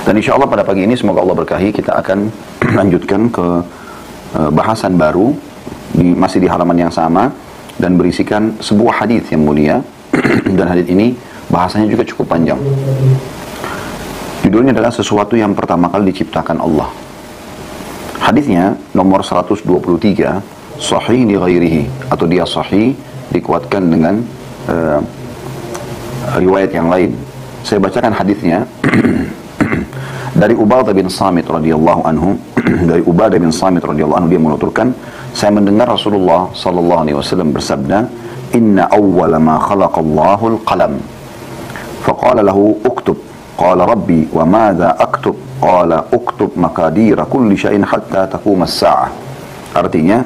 Dan insya Allah pada pagi ini semoga Allah berkahi, kita akan lanjutkan ke bahasan baru masih di halaman yang sama dan berisikan sebuah hadis yang mulia. Dan hadis ini bahasanya juga cukup panjang. Judulnya adalah sesuatu yang pertama kali diciptakan Allah. Hadisnya nomor 123, sahih li ghairihi, atau dia sahih dikuatkan dengan riwayat yang lain. Saya bacakan hadisnya dari Ubadah bin Samit radhiyallahu anhu. Dari Ubadah bin Samit radhiyallahu anhu, dia menuturkan, saya mendengar Rasulullah sallallahu alaihi wasallam bersabda, inna awwala ma khalaqallahu al-qalam faqala lahu uktub qala rabbi wa madza aktub qala uktub maqadira kulli syai'in hatta taqum as-sa'ah. Artinya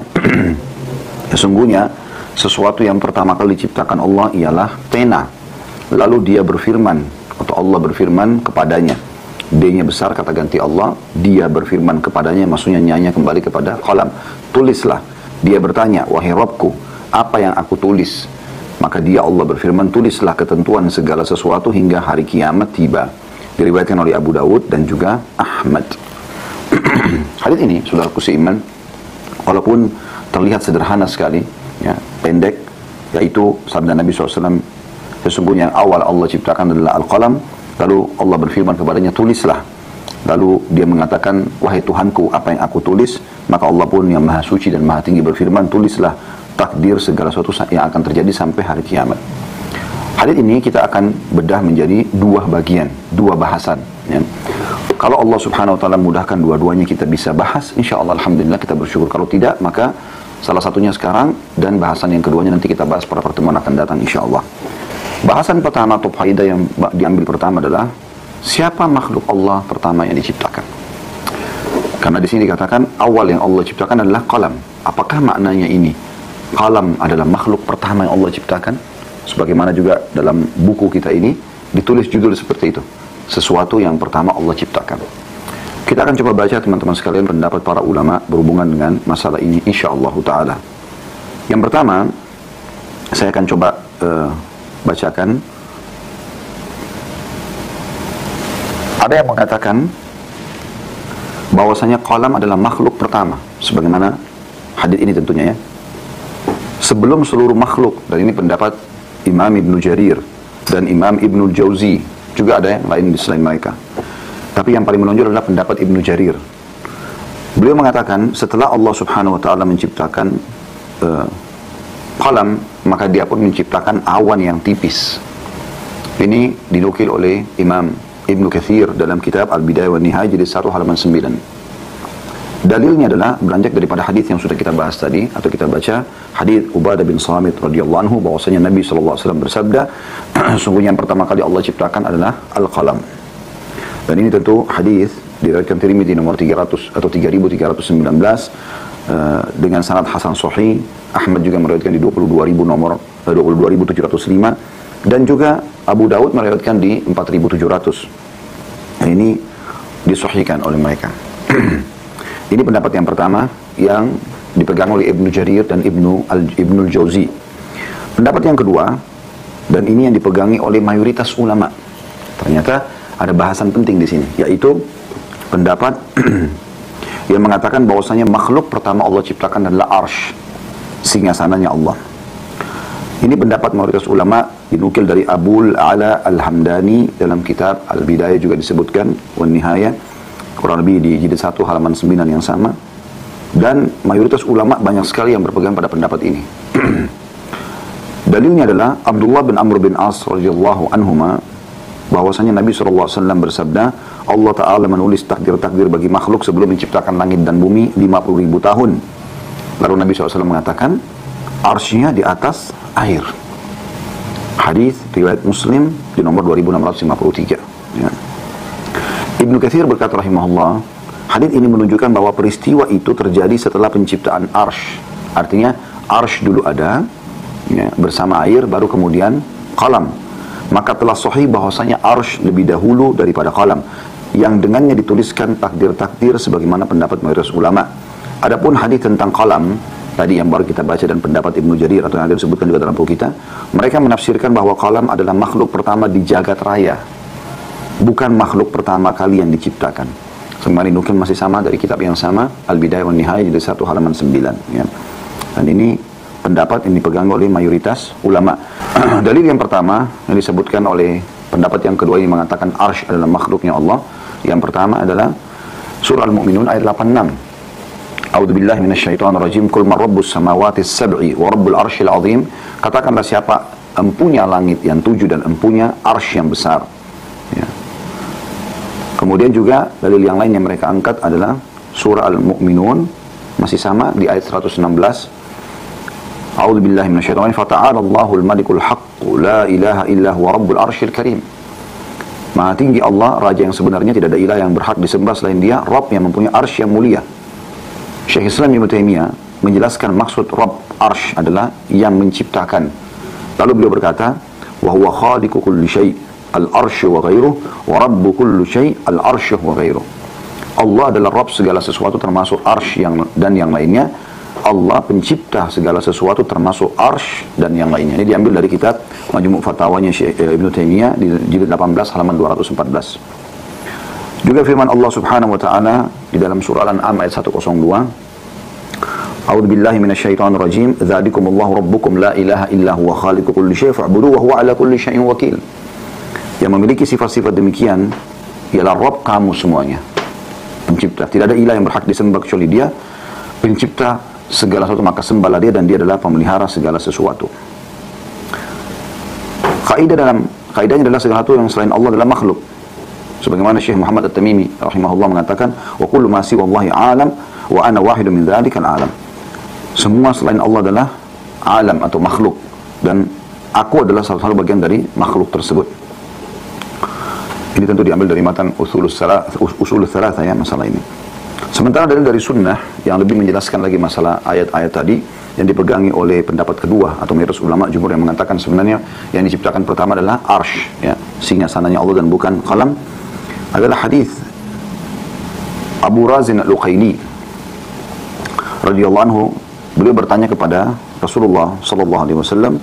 sesungguhnya sesuatu yang pertama kali diciptakan Allah ialah pena. Lalu dia berfirman, atau Allah berfirman kepadanya, D-nya besar kata ganti Allah, dia berfirman kepadanya, maksudnya nyanya kembali kepada qalam, tulislah. Dia bertanya, wahai Rabbku, apa yang aku tulis? Maka dia Allah berfirman, tulislah ketentuan segala sesuatu hingga hari kiamat tiba. Diriwayatkan oleh Abu Dawud dan juga Ahmad. Hadits ini, saudaraku seiman, walaupun terlihat sederhana sekali, ya, pendek, yaitu sabda Nabi SAW, sesungguhnya yang awal Allah ciptakan adalah Al-Qalam, lalu Allah berfirman kepadanya, tulislah. Lalu dia mengatakan, wahai Tuhanku, apa yang aku tulis? Maka Allah pun yang maha suci dan maha tinggi berfirman, tulislah takdir segala sesuatu yang akan terjadi sampai hari kiamat. Hadits ini kita akan bedah menjadi dua bagian, dua bahasan, ya. Kalau Allah subhanahu wa ta'ala mudahkan dua-duanya kita bisa bahas, insya Allah alhamdulillah kita bersyukur. Kalau tidak, maka salah satunya sekarang dan bahasan yang keduanya nanti kita bahas pada pertemuan akan datang insya Allah. Bahasan pertama atau faedah yang diambil pertama adalah siapa makhluk Allah pertama yang diciptakan. Karena di sini dikatakan awal yang Allah ciptakan adalah qalam. Apakah maknanya ini? Qalam adalah makhluk pertama yang Allah ciptakan. Sebagaimana juga dalam buku kita ini ditulis judul seperti itu. Sesuatu yang pertama Allah ciptakan. Kita akan coba baca teman-teman sekalian pendapat para ulama berhubungan dengan masalah ini insyaallah ta'ala. Yang pertama, saya akan coba bacakan. Ada yang mengatakan bahwasanya qalam adalah makhluk pertama, sebagaimana hadis ini tentunya, ya, sebelum seluruh makhluk. Dan ini pendapat Imam Ibnu Jarir dan Imam Ibnu Jauzi, juga ada yang lain di selain mereka, tapi yang paling menonjol adalah pendapat Ibnu Jarir. Beliau mengatakan setelah Allah subhanahu wa ta'ala menciptakan qalam, maka dia pun menciptakan awan yang tipis. Ini dinukil oleh Imam Ibnu Katsir dalam kitab Al-Bidayah wa Nihayah jilid 1 halaman 9. Dalilnya adalah beranjak daripada hadis yang sudah kita bahas tadi, atau kita baca hadis Ubadah bin Samit radhiyallahu anhu, bahwasanya Nabi SAW bersabda, sungguhnya yang pertama kali Allah ciptakan adalah Al-Qalam. Dan ini tentu hadis diriwayatkan Tirmidzi nomor 300 atau 3319 dengan sanad hasan sahih. Ahmad juga meriwayatkan di 22.000 nomor 22.705, dan juga Abu Dawud meriwayatkan di 4.700. Dan ini disahihkan oleh mereka. Ini pendapat yang pertama yang dipegang oleh Ibnu Jarir dan Ibnu Jauzi. Pendapat yang kedua, dan ini yang dipegangi oleh mayoritas ulama. Ternyata ada bahasan penting di sini, yaitu pendapat yang mengatakan bahwasanya makhluk pertama Allah ciptakan adalah Arsy, singgasananya Allah. Ini pendapat mayoritas ulama, dinukil dari Abul Ala Al-Hamdani dalam kitab Al-Bidayah juga disebutkan, Wan Nihayah, kurang lebih di jilid 1 halaman 9 yang sama. Dan mayoritas ulama banyak sekali yang berpegang pada pendapat ini. Dalilnya adalah Abdullah bin Amr bin As radhiyallahu anhuma, bahwasanya Nabi SAW bersabda, Allah Ta'ala menulis takdir-takdir bagi makhluk sebelum menciptakan langit dan bumi 50.000 tahun. Lalu Nabi SAW mengatakan, arsy-nya di atas air. Hadis riwayat Muslim di nomor 2653. Ya. Ibnu Katsir berkata rahimahullah, hadis ini menunjukkan bahwa peristiwa itu terjadi setelah penciptaan Arsy. Artinya Arsy dulu ada, ya, bersama air, baru kemudian qalam. Maka telah sahih bahwasanya Arsy lebih dahulu daripada qalam, yang dengannya dituliskan takdir-takdir sebagaimana pendapat mayoritas ulama. Adapun hadis tentang qalam tadi yang baru kita baca dan pendapat Ibnu Jarir atau yang ada disebutkan juga dalam buku kita, mereka menafsirkan bahwa qalam adalah makhluk pertama di jagat raya. bukan makhluk pertama kali yang diciptakan. Kemarin nukil masih sama dari kitab yang sama, Al-Bidayah wa Nihayah jilid 1 halaman 9. Ya. Dan ini pendapat yang dipegang oleh mayoritas ulama. Dalil yang pertama yang disebutkan oleh pendapat yang kedua ini mengatakan arsy adalah makhluknya Allah. Yang pertama adalah surah Al-Mu'minun ayat 86. A'udzubillahi minasyaitonirrajim. Qul man rabbus samawati as-sab'i wa rabbul arsyil 'azim. Katakanlah siapa empunya langit yang 7 dan empunya arsy yang besar. Ya. Kemudian juga dalil yang lain yang mereka angkat adalah surah Al-Mu'minun masih sama di ayat 116. A'udzubillahi minasyaitonir rajim. Fata'ala Allahul malikul haqq la ilaha illa huwa rabbul arsyil karim. Maha tinggi Allah, raja yang sebenarnya tidak ada ilah yang berhak disembah selain Dia, Rabb yang mempunyai arsy yang mulia. Syekh Islam Ibnu Taimiyah menjelaskan maksud Rabb arsy adalah yang menciptakan. Lalu beliau berkata, wa huwa khaliqu kulli syai' al-arsy wa ghairuh wa rabbu kulli syai' al-arsy wa ghairuh. Allah adalah Rabb segala sesuatu termasuk arsy dan yang lainnya. Allah pencipta segala sesuatu termasuk arsy dan yang lainnya. Ini diambil dari kitab Majmu' Fatawanya Ibnu Taimiyah di jilid 18 halaman 214. Juga firman Allah Subhanahu wa taala di dalam surah Al-An'am ayat 102. A'udzubillahi minasyaitonir rajim. Dzalikumullahu rabbukum la ilaha illa huwa khaliqu kulli syai' fa'buduhu wa huwa 'ala kulli syai'in wakil. Yang memiliki sifat-sifat demikian ialah Rabb kamu semuanya. Pencipta. Tidak ada ilah yang berhak disembah kecuali Dia. Pencipta segala sesuatu, maka sembahlah Dia dan Dia adalah pemelihara segala sesuatu. Kaidahnya adalah segala sesuatu yang selain Allah adalah makhluk. Sebagaimana Syekh Muhammad At-Tamimi rahimahullah mengatakan, wa kullu ma siwallahi alam wa ana wahidun min dzalikal alam. Semua selain Allah adalah alam atau makhluk dan aku adalah salah satu bagian dari makhluk tersebut. Ini tentu diambil dari matan usul tsalatsa ya masalah ini. Sementara dari sunnah yang lebih menjelaskan lagi masalah ayat-ayat tadi yang dipegangi oleh pendapat kedua atau mayoritas ulama jumhur yang mengatakan sebenarnya yang diciptakan pertama adalah arsy, ya, singgasananya Allah dan bukan qalam, adalah hadis Abu Razin Al-Uqaili radhiyallahu anhu. Beliau bertanya kepada Rasulullah sallallahu alaihi wasallam,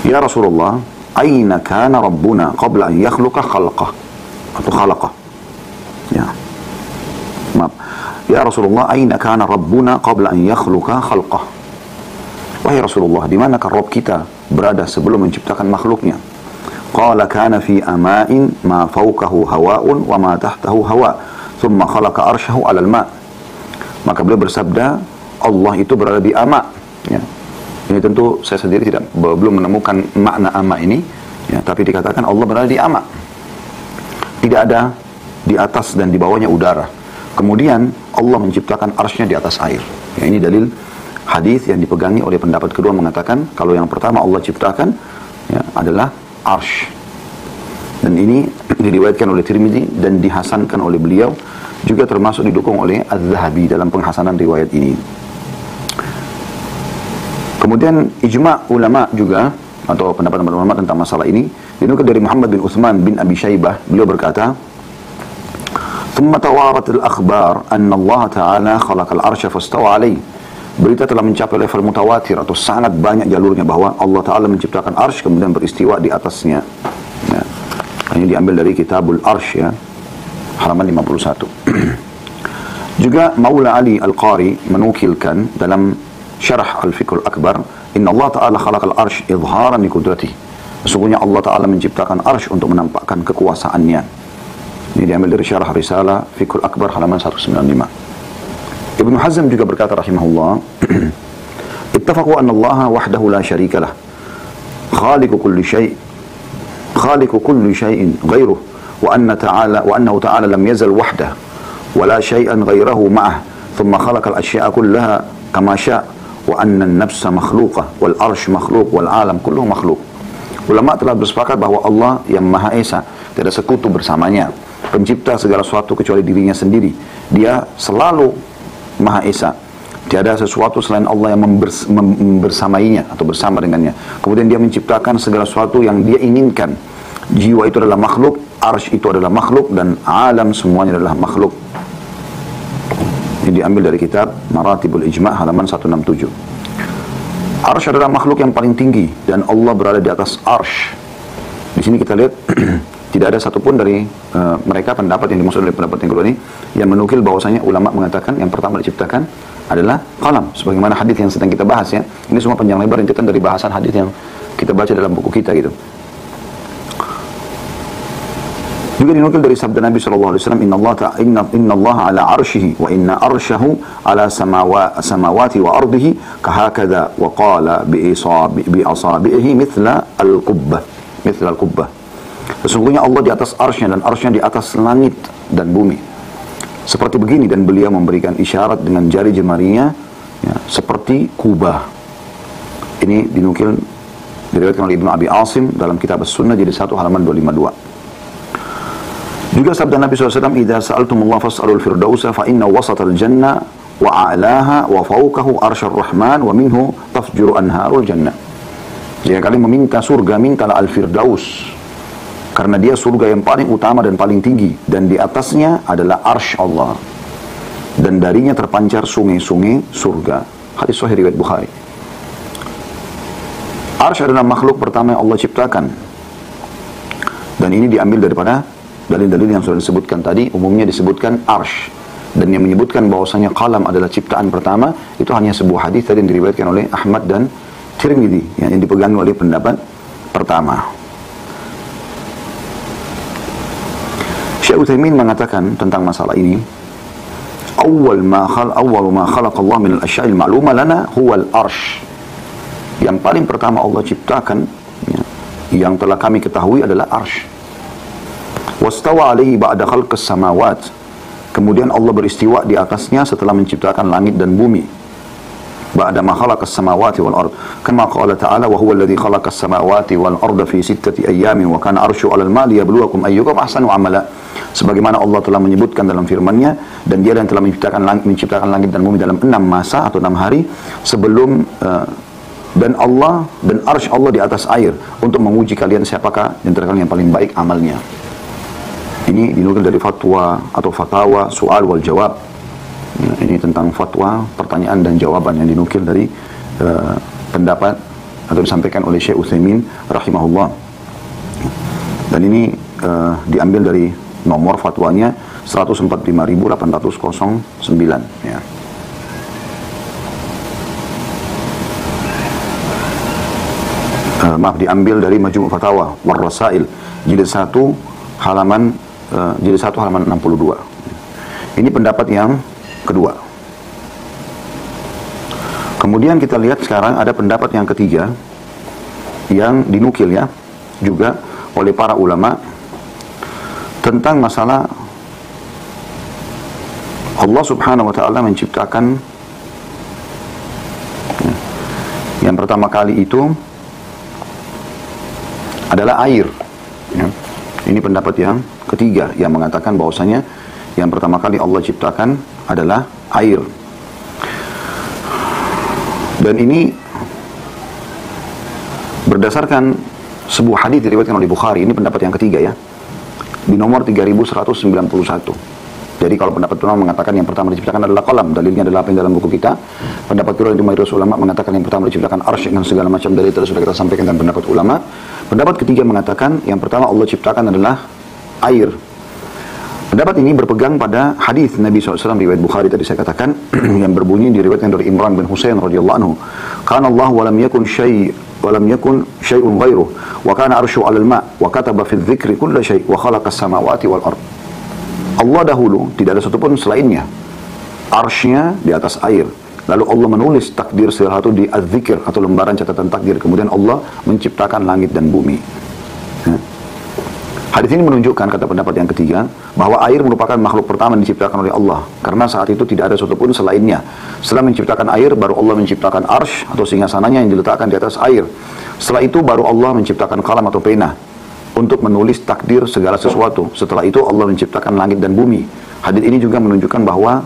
"Ya Rasulullah, aina kana rabbuna qabla an yakhluqa khalqah?" Atau khalaqah. Ya. Maaf. Ya Rasulullah, aina kana rabbuna qabla an yakhluqa khalqah? Wahai Rasulullah, di manakah Rabb kita berada sebelum menciptakan makhluknya? Qala kana fi ama'in ma fawqahu hawa'un wa ma tahtahu hawa', thumma khalaqa arsyahu 'alal ma'. Maka beliau bersabda, Allah itu berada di ama'. Ya. Ini tentu saya sendiri belum menemukan makna ama' ini, ya, tapi dikatakan Allah berada di ama'. Tidak ada di atas dan di bawahnya udara. Kemudian Allah menciptakan arsy-Nya di atas air. Ya, ini dalil hadis yang dipegangi oleh pendapat kedua mengatakan kalau yang pertama Allah ciptakan ya, adalah arsy. Dan ini diriwayatkan oleh Tirmidzi dan dihasankan oleh beliau, juga termasuk didukung oleh Az-Zahabi dalam penghasanan riwayat ini. Kemudian ijma' ulama juga atau pendapat ulama tentang masalah ini dinukil dari Muhammad bin Utsman bin Abi Syaibah. Beliau berkata, ثم توارت الأخبار أن الله تعالى خلق العرش فاستوى عليه. Berita telah mencapai level mutawatir atau sangat banyak jalurnya bahwa Allah Ta'ala menciptakan arsy kemudian beristiwa di atasnya. Ya. Ini diambil dari Kitabul Arsy ya, halaman 51. Juga Maula Ali Al-Qari menukilkan dalam Syarah Al-Fiqhul Akbar, Inna Allah Ta'ala khalaqal arsy idharan li qudratihi. Sesungguhnya Allah Ta'ala menciptakan arsy untuk menampakkan kekuasaannya. Ini diambil dari Syarah Risalah Fiqhul Akbar halaman 195. Ibnu Hazm juga berkata rahimahullah, ittafaqu anna Allah wahdahu la syarika lah, khaliqu kulli syai'in ghairuh, wa annahu ta'ala lam yazal wahdah wa la syai'an ghairahu ma'ah, thumma khalaqa al-asya'a kullaha kama syaa', wa anna an-nafsa makhluqah wal arsy makhluq wal alam kulluhu makhluq. Ulama telah bersepakat bahwa Allah yang Maha Esa, tidak sekutu bersamanya, pencipta segala sesuatu kecuali dirinya sendiri. Dia selalu Maha Esa. Tiada sesuatu selain Allah yang bersamainya atau bersama dengannya. Kemudian dia menciptakan segala sesuatu yang dia inginkan. Jiwa itu adalah makhluk, arsy itu adalah makhluk, dan alam semuanya adalah makhluk. Ini diambil dari kitab Maratibul Ijma' halaman 167. Arsy adalah makhluk yang paling tinggi dan Allah berada di atas arsy. Di sini kita lihat tidak ada satupun dari mereka pendapat yang dimaksud oleh pendapat yang kedua ini yang menukil bahwasanya ulama mengatakan yang pertama diciptakan adalah qalam, sebagaimana hadis yang sedang kita bahas ya. Ini semua panjang lebar rintitan dari bahasan hadis yang kita baca dalam buku kita gitu. Juga dinukil dari sabda Nabi SAW, Inna Allah ala arshihi wa inna arshahu ala samawati wa ardihi kahakada wa qala bi asabihi mithla al-qubbah. Sesungguhnya Allah di atas arsy-Nya dan arsy-Nya di atas langit dan bumi. Seperti begini, dan beliau memberikan isyarat dengan jari jemarinya ya, seperti kubah. Ini dinukil diriwayatkan oleh Ibnu Abi Asim dalam kitab As-Sunnah jadi 1 halaman 252. Juga sabda Nabi SAW, "Idza sa'altumullah fas'alul firdausa fa inna wasatal jannah wa a'laha wa fawqahu arsyur rahman wa minhu tafjuru anharul jannah." Jika kalian meminta surga, mintalah al-firdaus, karena dia surga yang paling utama dan paling tinggi, dan di atasnya adalah arsy Allah, dan darinya terpancar sungai-sungai surga. Hadis sahih riwayat Bukhari. Arsy adalah makhluk pertama yang Allah ciptakan, dan ini diambil daripada dalil-dalil yang sudah disebutkan tadi. Umumnya disebutkan arsy, dan yang menyebutkan bahwasanya qalam adalah ciptaan pertama itu hanya sebuah hadis tadi yang diriwayatkan oleh Ahmad dan Tirmidzi yang dipegang oleh pendapat pertama. Syekh Utsaimin mengatakan tentang masalah ini, awwal ma khalaqa Allah min al-asya'il ma'luma lana huwa al-arsy. Yang paling pertama Allah ciptakan ya, yang telah kami ketahui adalah arsy. Wastawa alaihi ba'da khalqis samawat. Kemudian Allah beristiwa di atasnya setelah menciptakan langit dan bumi. Ba'da ma khalaqas samawati wal ard. Kama qala ta'ala wa huwa alladhi khalaqas samawati wal arda fi 6 ayyamin wa kana arsyu 'alal ma'i liyabluwakum ayyukum ahsanu amala. Sebagaimana Allah telah menyebutkan dalam firman-Nya, dan Dia yang telah menciptakan langit dan bumi dalam 6 masa atau 6 hari sebelum dan arsy Allah di atas air untuk menguji kalian siapakah di antara kalian yang paling baik amalnya. Ini dinukil dari fatwa atau fatawa soal wal jawab. Ya, ini tentang fatwa, pertanyaan dan jawaban yang dinukil dari pendapat atau disampaikan oleh Syekh Utsaimin rahimahullah. Dan ini diambil dari nomor fatwanya 145.809 ya. Diambil dari Majmu' Fatawa war Rasail jilid 1 halaman 62. Ini pendapat yang kedua. Kemudian kita lihat sekarang ada pendapat yang ketiga yang dinukil ya juga oleh para ulama tentang masalah Allah Subhanahu wa taala menciptakan yang pertama kali itu adalah air ya. Ini pendapat yang ketiga yang mengatakan bahwasanya yang pertama kali Allah ciptakan adalah air. Dan ini berdasarkan sebuah hadis diriwayatkan oleh Bukhari. Ini pendapat yang ketiga ya, di nomor 3191. Jadi kalau pendapat pertama mengatakan yang pertama diciptakan adalah qalam, dalilnya adalah apa yang dalam buku kita. Pendapat kedua dari mayoritas ulama mengatakan yang pertama diciptakan arsy dengan segala macam dalil tadi sudah kita sampaikan dan pendapat ulama. Pendapat ketiga mengatakan yang pertama Allah ciptakan adalah air. Pendapat ini berpegang pada hadis Nabi SAW riwayat Bukhari tadi saya katakan yang berbunyi diriwayatkan dari Imran bin Husain radhiyallahu anhu, "Kana Allah wa lam yakun syai'un ghairuh wa kana arsyu 'alal ma' wa kataba fi dzikri kulla syai' wa khalaqas samawati wal ard." Allah dahulu tidak ada satupun selainnya. Arsy-Nya di atas air. Lalu Allah menulis takdir segala sesuatu di Az-Zikr atau lembaran catatan takdir. Kemudian Allah menciptakan langit dan bumi. Hadis ini menunjukkan, kata pendapat yang ketiga, bahwa air merupakan makhluk pertama yang diciptakan oleh Allah. Karena saat itu tidak ada satupun selainnya. Setelah menciptakan air, baru Allah menciptakan arsy atau singgasananya yang diletakkan di atas air. Setelah itu baru Allah menciptakan kalam atau pena untuk menulis takdir segala sesuatu. Setelah itu Allah menciptakan langit dan bumi. Hadis ini juga menunjukkan bahwa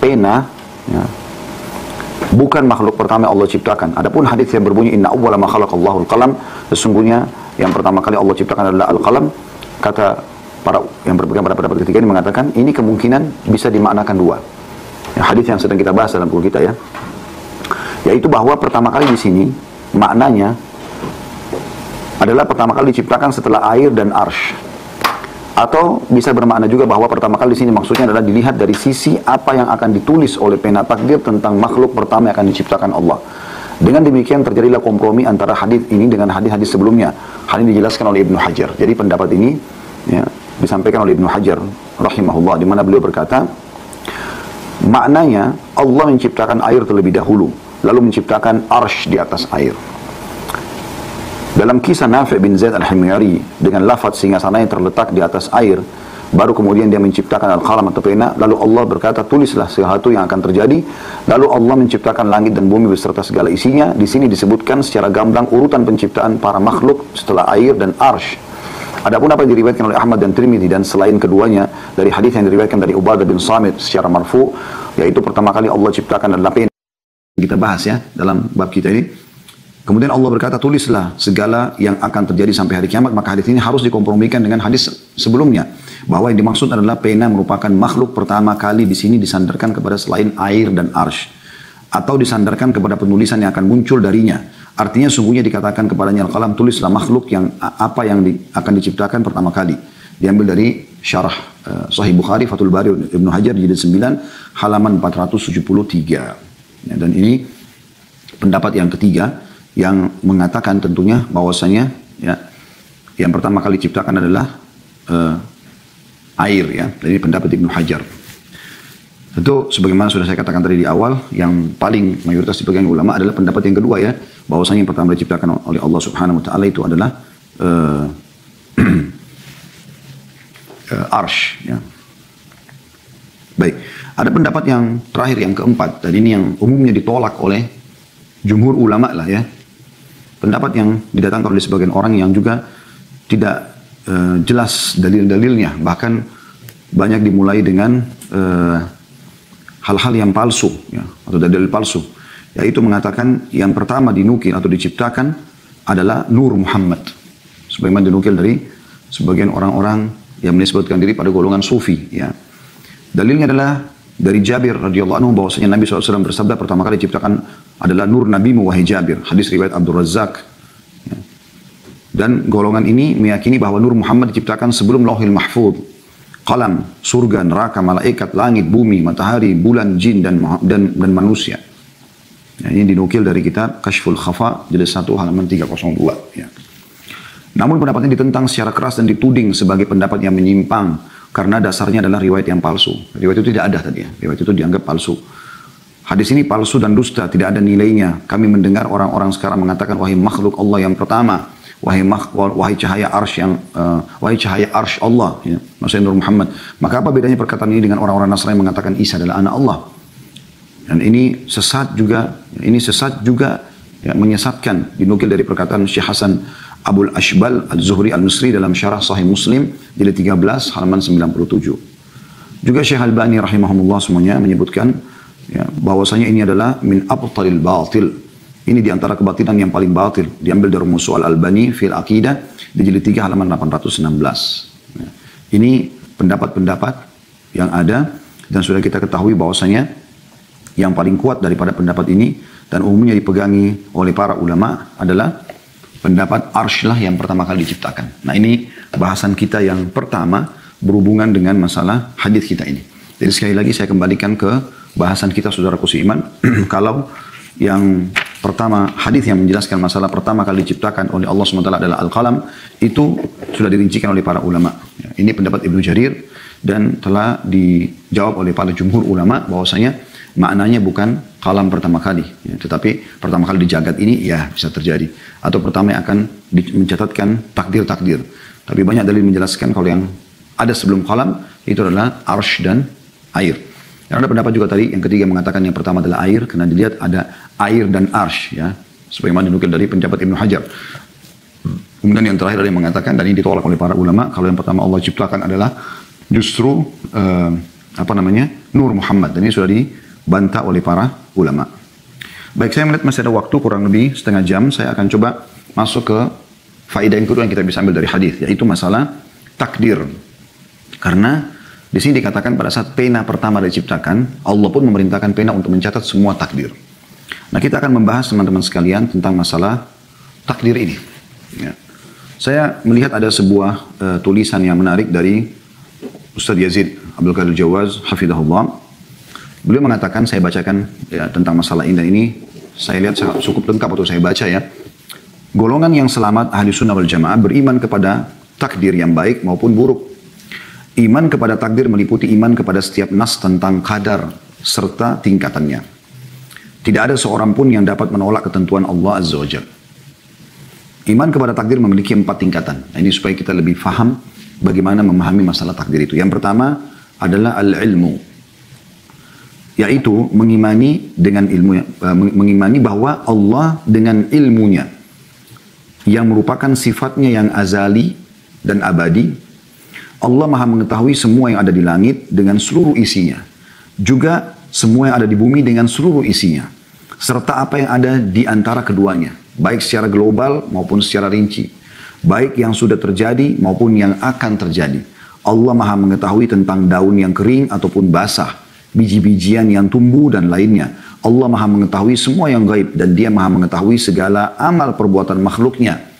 pena ya, bukan makhluk pertama yang Allah ciptakan. Adapun hadis yang berbunyi inna awwala ma khalaqallahu al-qalam, sesungguhnya yang pertama kali Allah ciptakan adalah al-qalam. Kata para yang berpegang pada pendapat ketiga ini mengatakan ini kemungkinan bisa dimaknakan dua. Ya, hadis yang sedang kita bahas dalam buku kita ya, yaitu bahwa pertama kali di sini maknanya adalah pertama kali diciptakan setelah air dan arsh. Atau bisa bermakna juga bahwa pertama kali di sini maksudnya adalah dilihat dari sisi apa yang akan ditulis oleh pena takdir tentang makhluk pertama yang akan diciptakan Allah. Dengan demikian terjadilah kompromi antara hadis ini dengan hadis-hadis sebelumnya. Hal ini dijelaskan oleh Ibnu Hajar. Jadi pendapat ini ya, disampaikan oleh Ibnu Hajar rahimahullah, di mana beliau berkata, maknanya Allah menciptakan air terlebih dahulu, lalu menciptakan arsh di atas air. Dalam kisah Nafi' bin Zaid al-Himyari dengan lafaz singgasananya terletak di atas air, baru kemudian dia menciptakan al-qalam atau pena, lalu Allah berkata tulislah sesuatu yang akan terjadi, lalu Allah menciptakan langit dan bumi beserta segala isinya. Di sini disebutkan secara gamblang urutan penciptaan para makhluk setelah air dan arsh. Adapun apa yang diriwayatkan oleh Ahmad dan Tirmidzi dan selain keduanya dari hadis yang diriwayatkan dari Ubadah bin Samit secara marfu, yaitu pertama kali Allah ciptakan adalah pena. Kita bahas ya dalam bab kita ini. Kemudian Allah berkata, tulislah segala yang akan terjadi sampai hari kiamat. Maka hadis ini harus dikompromikan dengan hadis sebelumnya, bahwa yang dimaksud adalah pena merupakan makhluk pertama kali di sini disandarkan kepada selain air dan arsh, atau disandarkan kepada penulisan yang akan muncul darinya. Artinya sungguhnya dikatakan kepadanya al-qalam, tulislah makhluk yang apa yang akan diciptakan pertama kali. Diambil dari syarah Sahih Bukhari Fathul Bari Ibnu Hajar jilid 9 halaman 473. Dan ini pendapat yang ketiga yang mengatakan tentunya bahwasanya ya, yang pertama kali diciptakan adalah air ya, dari pendapat Ibnu Hajar. Tentu sebagaimana sudah saya katakan tadi di awal, yang paling mayoritas dipegang ulama adalah pendapat yang kedua ya, bahwasanya yang pertama diciptakan oleh Allah Subhanahu wa taala itu adalah arsh ya. Baik, ada pendapat yang terakhir yang keempat, dan ini yang umumnya ditolak oleh jumhur ulama lah ya. Pendapat yang didatangkan oleh sebagian orang yang juga tidak jelas dalil-dalilnya, bahkan banyak dimulai dengan hal-hal yang palsu ya, atau dalil palsu, yaitu mengatakan yang pertama dinukil atau diciptakan adalah Nur Muhammad, sebagaimana dinukil dari sebagian orang-orang yang menyebutkan diri pada golongan sufi ya. Dalilnya adalah dari Jabir radhiyallahu anhu bahwasanya Nabi SAW bersabda pertama kali diciptakan adalah nur nabimu wahai Jabir, hadis riwayat Abdul Razzaq ya. Dan golongan ini meyakini bahwa Nur Muhammad diciptakan sebelum Lauhil Mahfuz, qalam, surga, neraka, malaikat, langit, bumi, matahari, bulan, jin dan manusia ya. Ini dinukil dari kitab Kashful Khafa jilid 1 halaman 302 ya. Namun pendapatnya ditentang secara keras dan dituding sebagai pendapat yang menyimpang, karena dasarnya adalah riwayat yang palsu. Riwayat itu tidak ada tadi ya. Riwayat itu dianggap palsu. Hadis ini palsu dan dusta, tidak ada nilainya. Kami mendengar orang-orang sekarang mengatakan, wahai makhluk Allah yang pertama, wahai cahaya arsy Allah, ya, maksudnya Nur Muhammad. Maka apa bedanya perkataan ini dengan orang-orang Nasrani yang mengatakan Isa adalah anak Allah? Dan ini sesat juga ya, menyesatkan. Dinukil dari perkataan Syekh Hasan Abul Ashbal Al-Zuhri Al-Misri dalam syarah Sahih Muslim jilid 13 halaman 97. Juga Syekh Al-Bani rahimahumullah semuanya menyebutkan ya, bahwasanya ini adalah min abtalil batil. Ini diantara kebatilan yang paling batil. Diambil dari Musu' Al-Albani fil Aqidah di jilid 3 halaman 816. Ya. Ini pendapat-pendapat yang ada, dan sudah kita ketahui bahwasanya yang paling kuat daripada pendapat ini dan umumnya dipegangi oleh para ulama adalah pendapat arsh lah yang pertama kali diciptakan. Nah ini bahasan kita yang pertama berhubungan dengan masalah hadis kita ini. Jadi sekali lagi saya kembalikan ke bahasan kita saudaraku seiman. Kalau yang pertama hadis yang menjelaskan masalah pertama kali diciptakan oleh Allah SWT adalah al-qalam, itu sudah dirincikan oleh para ulama. Ini pendapat Ibnu Jarir dan telah dijawab oleh para jumhur ulama bahwasanya maknanya bukan qalam pertama kali, ya, tetapi pertama kali di jagat ini ya bisa terjadi, atau pertama yang akan mencatatkan takdir-takdir. Tapi banyak dalil menjelaskan kalau yang ada sebelum qalam itu adalah arsh dan air. Dan ada pendapat juga tadi yang ketiga mengatakan yang pertama adalah air, karena dilihat ada air dan arsh ya, sebagaimana dinukil dari pendapat Ibnu Hajar. Kemudian yang terakhir ada yang mengatakan, dan ini ditolak oleh para ulama, kalau yang pertama Allah ciptakan adalah justru Nur Muhammad, dan ini sudah dibantah oleh para ulama. Baik, saya melihat masih ada waktu kurang lebih setengah jam. Saya akan coba masuk ke faedah yang kedua yang kita bisa ambil dari hadis, yaitu masalah takdir. Karena di sini dikatakan pada saat pena pertama diciptakan, Allah pun memerintahkan pena untuk mencatat semua takdir. Nah, kita akan membahas teman-teman sekalian tentang masalah takdir ini. Ya. Saya melihat ada sebuah tulisan yang menarik dari Ustaz Yazid Abdul Qadir Jawaz, hafidhahullah. Beliau mengatakan, saya bacakan ya, tentang masalah ini, dan ini saya lihat cukup lengkap untuk saya baca ya. Golongan yang selamat ahli sunnah wal jamaah beriman kepada takdir yang baik maupun buruk. Iman kepada takdir meliputi iman kepada setiap nas tentang kadar serta tingkatannya. Tidak ada seorang pun yang dapat menolak ketentuan Allah Azza wa Jalla. Iman kepada takdir memiliki 4 tingkatan. Nah, ini supaya kita lebih faham bagaimana memahami masalah takdir itu. Yang pertama adalah al-ilmu, yaitu mengimani dengan ilmu, mengimani bahwa Allah dengan ilmunya yang merupakan sifatnya yang azali dan abadi. Allah maha mengetahui semua yang ada di langit dengan seluruh isinya, juga semua yang ada di bumi dengan seluruh isinya, serta apa yang ada di antara keduanya, baik secara global maupun secara rinci, baik yang sudah terjadi maupun yang akan terjadi. Allah maha mengetahui tentang daun yang kering ataupun basah, biji-bijian yang tumbuh dan lainnya. Allah maha mengetahui semua yang gaib, dan dia maha mengetahui segala amal perbuatan makhluknya,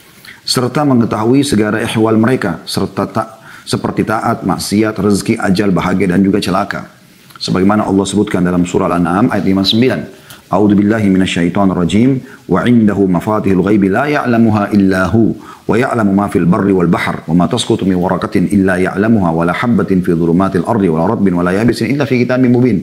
serta mengetahui segala ihwal mereka, serta seperti taat, maksiat, rezeki, ajal, bahagia, dan juga celaka. Sebagaimana Allah sebutkan dalam surah Al-An'am ayat 59. A'udzu billahi minasyaitonir rajim wa 'indahu mafatihul ghaibi la ya'lamuha illa hu wa ya'lamu ma fil barri wal bahr wa ma tasqutu min waraqatin illa ya'lamuha wa la habatin fi dhulumatil ardi wa la ratbin wa la yabisin illa fi kitabim mubin.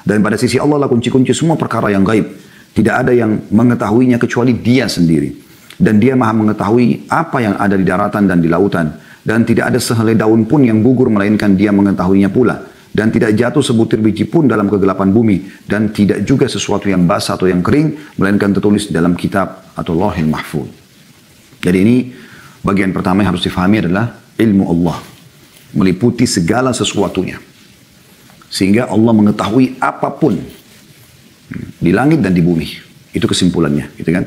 Dan pada sisi Allah lah kunci-kunci semua perkara yang gaib. Tidak ada yang mengetahuinya kecuali Dia sendiri. Dan Dia maha mengetahui apa yang ada di daratan dan di lautan. Dan tidak ada sehelai daun pun yang gugur melainkan Dia mengetahuinya pula. Dan tidak jatuh sebutir biji pun dalam kegelapan bumi. Dan tidak juga sesuatu yang basah atau yang kering, melainkan tertulis dalam kitab atau Lauhil Mahfuz. Jadi ini bagian pertama yang harus difahami adalah ilmu Allah. Meliputi segala sesuatunya. Sehingga Allah mengetahui apapun di langit dan di bumi. Itu kesimpulannya. Gitu kan?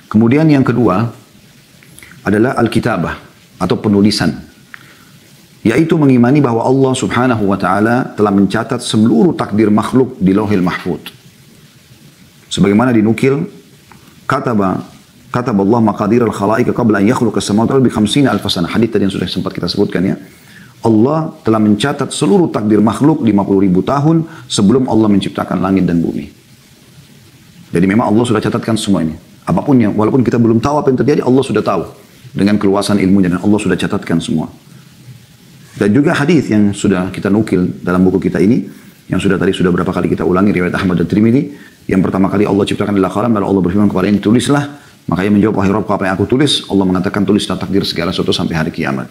Kemudian yang kedua adalah Alkitabah atau penulisan. Yaitu mengimani bahwa Allah subhanahu wa ta'ala telah mencatat seluruh takdir makhluk di Lauhil Mahfuz. Sebagaimana dinukil, kata Allah maqadir al-khalaika qabla an yakhluqa as-samawati wal ardi bi 50,000 sanah. Hadits tadi yang sudah sempat kita sebutkan ya. Allah telah mencatat seluruh takdir makhluk 50.000 tahun sebelum Allah menciptakan langit dan bumi. Jadi memang Allah sudah catatkan semua ini. Apapun yang, walaupun kita belum tahu apa yang terjadi, Allah sudah tahu. Dengan keluasan ilmunya, dan Allah sudah catatkan semua. Dan juga hadis yang sudah kita nukil dalam buku kita ini, yang sudah berapa kali kita ulangi, riwayat Ahmad dan Tirmidzi, yang pertama kali Allah ciptakan adalah qalam, lalu Allah berfirman kepada ini, tulislah. Maka ia menjawab, wahai Rabb, apa yang aku tulis? Allah mengatakan, tulislah takdir segala sesuatu sampai hari kiamat.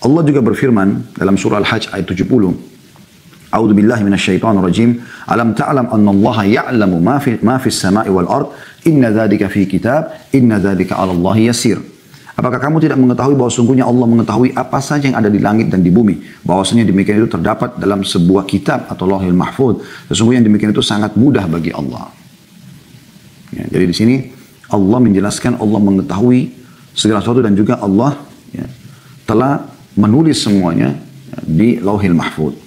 Allah juga berfirman dalam surah Al-Hajj ayat 70, A'udzu billahi minasyaitonir rajim, alam ta'lam anna Allah ya'lamu ma fis sama'i wal ard, inna dzalika fi kitab, inna dzalika 'ala Allah yasir. Apakah kamu tidak mengetahui bahwa sungguhnya Allah mengetahui apa saja yang ada di langit dan di bumi? Bahwasanya demikian itu terdapat dalam sebuah kitab atau Lauhil Mahfuz. Sesungguhnya demikian itu sangat mudah bagi Allah. Ya, jadi di sini Allah menjelaskan Allah mengetahui segala sesuatu, dan juga Allah ya, telah menulis semuanya ya, di Lauhil Mahfuz.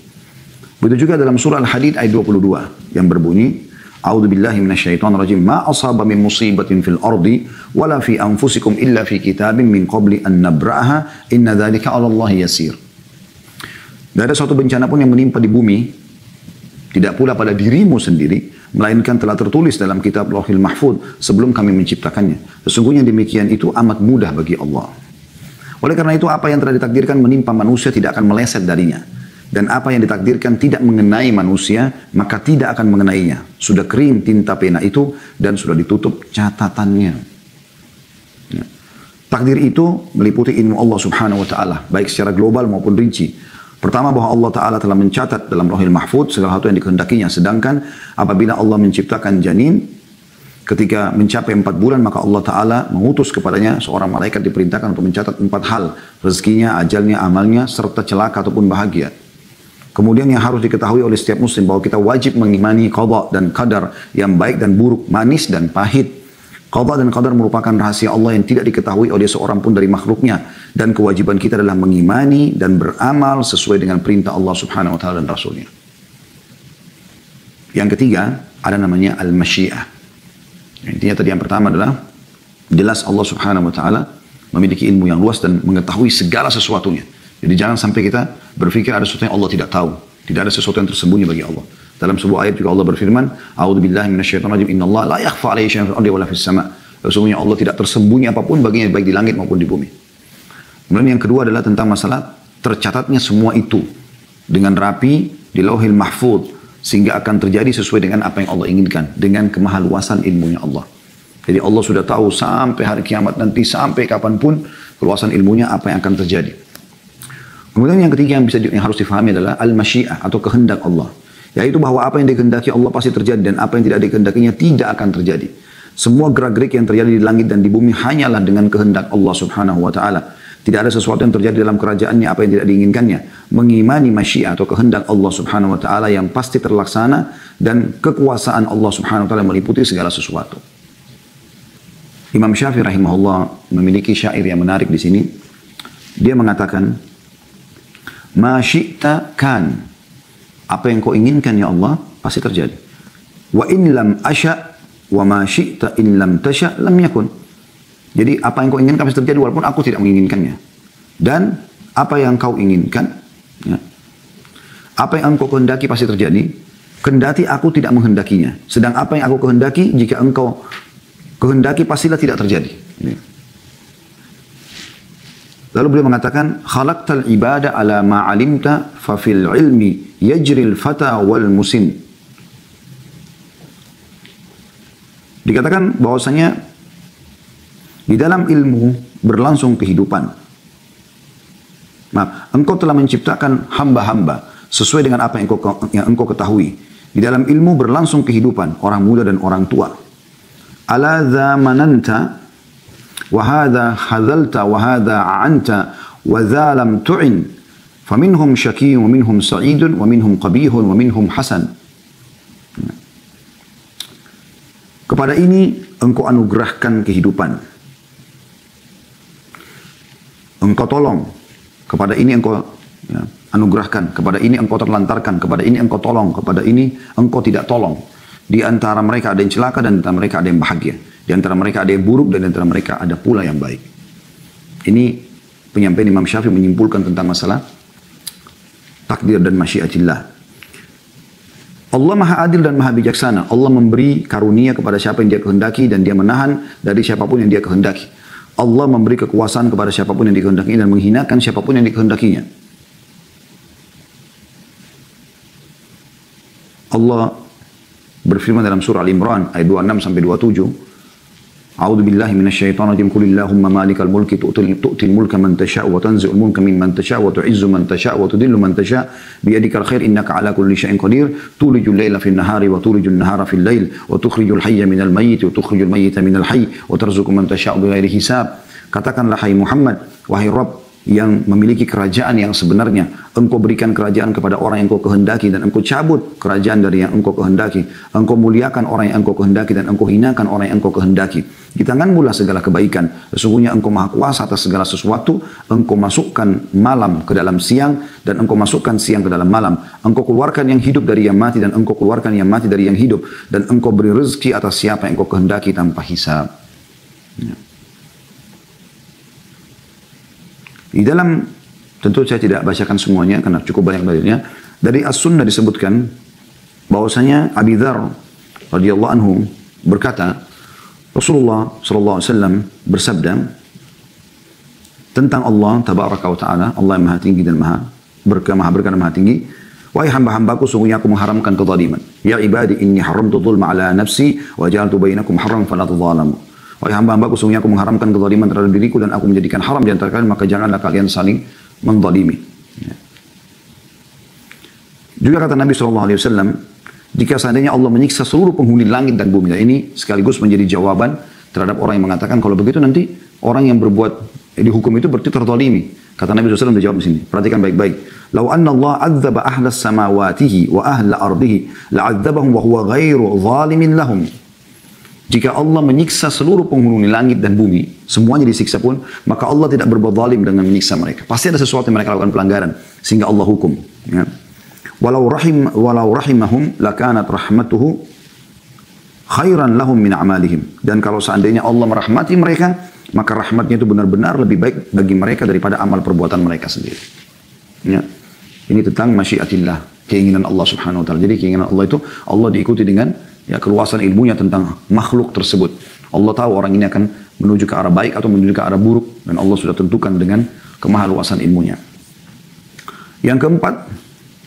Begitu juga dalam surah Al-Hadid ayat 22 yang berbunyi, A'udzu billahi minasyaitonir rajim. Ma asaba min musibatin fil ardi wala fi anfusikum illa fi kitabin min qabli an nabra'aha inna dzalika 'ala Allah yasir. Tidak ada suatu bencana pun yang menimpa di bumi, tidak pula pada dirimu sendiri, melainkan telah tertulis dalam kitab Lauhil Mahfuz sebelum kami menciptakannya. Sesungguhnya demikian itu amat mudah bagi Allah. Oleh karena itu apa yang telah ditakdirkan menimpa manusia tidak akan meleset darinya. Dan apa yang ditakdirkan tidak mengenai manusia, maka tidak akan mengenainya. Sudah kering tinta pena itu dan sudah ditutup catatannya. Ya. Takdir itu meliputi ilmu Allah subhanahu wa ta'ala, baik secara global maupun rinci. Pertama, bahwa Allah ta'ala telah mencatat dalam Lauhil Mahfuz segala sesuatu yang dikehendakinya. Sedangkan apabila Allah menciptakan janin, ketika mencapai 4 bulan, maka Allah Ta'ala mengutus kepadanya seorang malaikat diperintahkan untuk mencatat 4 hal. Rezekinya, ajalnya, amalnya, serta celaka ataupun bahagia. Kemudian yang harus diketahui oleh setiap muslim bahwa kita wajib mengimani qada dan qadar yang baik dan buruk, manis dan pahit. Qada dan qadar merupakan rahasia Allah yang tidak diketahui oleh seorang pun dari makhluknya. Dan kewajiban kita adalah mengimani dan beramal sesuai dengan perintah Allah subhanahu wa ta'ala dan Rasulnya. Yang ketiga, ada namanya al-masyiah. Intinya tadi yang pertama adalah jelas Allah subhanahu wa ta'ala memiliki ilmu yang luas dan mengetahui segala sesuatunya. Jadi jangan sampai kita berpikir ada sesuatu yang Allah tidak tahu. Tidak ada sesuatu yang tersembunyi bagi Allah. Dalam sebuah ayat juga Allah berfirman, "A'udzubillahi minasyaitonirrajim. Innallaha la yakhfa 'alaihi syai'un fil ardi wala fis sama'." Sesungguhnya Allah tidak tersembunyi apapun baginya baik di langit maupun di bumi. Kemudian yang kedua adalah tentang masalah tercatatnya semua itu dengan rapi di Lauhil Mahfuz sehingga akan terjadi sesuai dengan apa yang Allah inginkan dengan kemahaluasan ilmunya Allah. Jadi Allah sudah tahu sampai hari kiamat nanti, sampai kapanpun keluasan ilmunya apa yang akan terjadi. Kemudian yang ketiga yang harus difahami adalah al-masyiah atau kehendak Allah. Yaitu bahwa apa yang dikehendaki Allah pasti terjadi dan apa yang tidak dikehendakinya tidak akan terjadi. Semua gerak-gerik yang terjadi di langit dan di bumi hanyalah dengan kehendak Allah Subhanahu wa taala. Tidak ada sesuatu yang terjadi dalam kerajaannya apa yang tidak diinginkannya. Mengimani masyiah atau kehendak Allah Subhanahu wa taala yang pasti terlaksana dan kekuasaan Allah Subhanahu wa taala meliputi segala sesuatu. Imam Syafi'i rahimahullah memiliki syair yang menarik di sini. Dia mengatakan, "Ma syi'ta kan." Apa yang kau inginkan ya Allah pasti terjadi. Wa in lam asya wa ma syi'ta in lam tasya lam yakun. Jadi apa yang kau inginkan pasti terjadi walaupun aku tidak menginginkannya. Dan apa yang kau inginkan, ya, apa yang engkau kehendaki pasti terjadi. Kendati aku tidak menghendakinya. Sedang apa yang aku kehendaki jika engkau kehendaki pastilah tidak terjadi. Lalu beliau mengatakan, "Khalaqtal ibada ala ma 'alimta fa fil ilmi yajril fata wal musin." Dikatakan bahwasanya di dalam ilmu berlangsung kehidupan. Nah, engkau telah menciptakan hamba-hamba sesuai dengan apa yang engkau ketahui. Di dalam ilmu berlangsung kehidupan orang muda dan orang tua. Ala zamananta wa hadha hadalta wa hadha a'anta wa dha lam tu'in faminhum syakiyyun wa minhum sa'idun wa minhum qabihun wa minhum hasan. Kepada ini engkau anugerahkan kehidupan. Engkau tolong. Kepada ini engkau anugerahkan. Kepada ini engkau terlantarkan. Kepada ini engkau tolong. Kepada ini engkau tidak tolong. Di antara mereka ada yang celaka dan di antara mereka ada yang bahagia. Di antara mereka ada yang buruk dan di antara mereka ada pula yang baik. Ini penyampaian Imam Syafi'i menyimpulkan tentang masalah takdir dan masyiatillah. Allah maha adil dan maha bijaksana. Allah memberi karunia kepada siapa yang dia kehendaki dan dia menahan dari siapapun yang dia kehendaki. Allah memberi kekuasaan kepada siapapun yang dikehendaki dan menghinakan siapapun yang dikehendakinya. Allah berfirman dalam surah Al-Imran ayat 26 sampai 27, "A'udzu billahi minasyaitonir rajim. Qulillahumma malikal mulki tu'til mulka man tasha'u wa tanzi'ul mulka mimman tasha'u wa tu'izzu man tasha'u wa tudhillu man tasha'u biyadikal khair innaka 'ala kulli syai'in qadir. Tulijul laila fin nahari wa tulijul nahara fil lail wa tukhrijul hayya minal mayyit wa tukhrijul mayyita minal hayy wa tarzuqu man tasha'u bighairi hisab." Katakanlah hai Muhammad, wahai Rabb yang memiliki kerajaan yang sebenarnya, engkau berikan kerajaan kepada orang yang engkau kehendaki dan engkau cabut kerajaan dari yang engkau kehendaki. Engkau muliakan orang yang engkau kehendaki dan engkau hinakan orang yang engkau kehendaki. Di tanganmu lah segala kebaikan. Sesungguhnya engkau maha kuasa atas segala sesuatu. Engkau masukkan malam ke dalam siang dan engkau masukkan siang ke dalam malam. Engkau keluarkan yang hidup dari yang mati dan engkau keluarkan yang mati dari yang hidup. Dan engkau beri rezeki atas siapa yang engkau kehendaki tanpa hisab. Ya. Di dalam, tentu saya tidak bacakan semuanya karena cukup banyak dalilnya. Dari As-Sunnah disebutkan bahwasanya Abi Dzar radhiyallahu anhu berkata, Rasulullah sallallahu alaihi wasallam bersabda tentang Allah tabaraka wa taala, Allah yang maha tinggi dan maha berkah dan maha tinggi. Wahai hamba-hambaku, sungguhnya aku mengharamkan kezaliman. Ya ibadi inni haramtu dzulma ala nafsi wa ja'altu bainakum haram fala tadzalamu. Wahai hamba-hambaku, sungguhnya aku mengharamkan kezaliman terhadap diriku dan aku menjadikan haram di antara kalian, maka janganlah kalian saling menzalimi. Ya. Juga kata Nabi SAW, jika seandainya Allah menyiksa seluruh penghuni langit dan bumi, dan ini sekaligus menjadi jawaban terhadap orang yang mengatakan kalau begitu nanti orang yang berbuat dihukum itu berarti terzalimi. Kata Nabi SAW dijawab di sini. Perhatikan baik-baik. Lau anna Allah adzaba ahla samawatihi wa ahla ardihi la'adzabahum wa huwa ghairu zalimin lahum. Jika Allah menyiksa seluruh penghuni langit dan bumi, semuanya disiksa pun, maka Allah tidak berbuat zalim dengan menyiksa mereka. Pasti ada sesuatu yang mereka lakukan pelanggaran, sehingga Allah hukum. Ya. Walau rahimahum lakanat rahmatuhu khairan lahum min amalihim. Dan kalau seandainya Allah merahmati mereka, maka rahmatnya itu benar-benar lebih baik bagi mereka daripada amal perbuatan mereka sendiri. Ya. Ini tentang masyiatillah, keinginan Allah subhanahu wa ta'ala. Jadi keinginan Allah itu, Allah diikuti dengan ya keluasan ilmunya tentang makhluk tersebut. Allah tahu orang ini akan menuju ke arah baik atau menuju ke arah buruk. Dan Allah sudah tentukan dengan kemahaluasan ilmunya. Yang keempat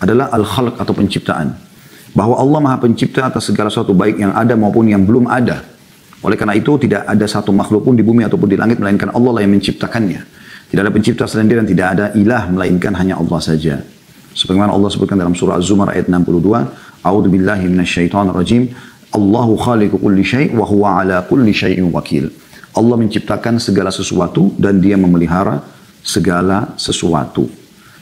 adalah al-khalq atau penciptaan. Bahwa Allah maha pencipta atas segala sesuatu baik yang ada maupun yang belum ada. Oleh karena itu tidak ada satu makhluk pun di bumi ataupun di langit melainkan Allah lah yang menciptakannya. Tidak ada pencipta selain dia dan tidak ada ilah melainkan hanya Allah saja. Sebagaimana Allah sebutkan dalam surah Az-Zumar ayat 62, A'udzu billahi minasyaitonir rajim. Allahu khaliqu kulli syai' wa huwa ala kulli syai'in wakil. Allah menciptakan segala sesuatu dan dia memelihara segala sesuatu.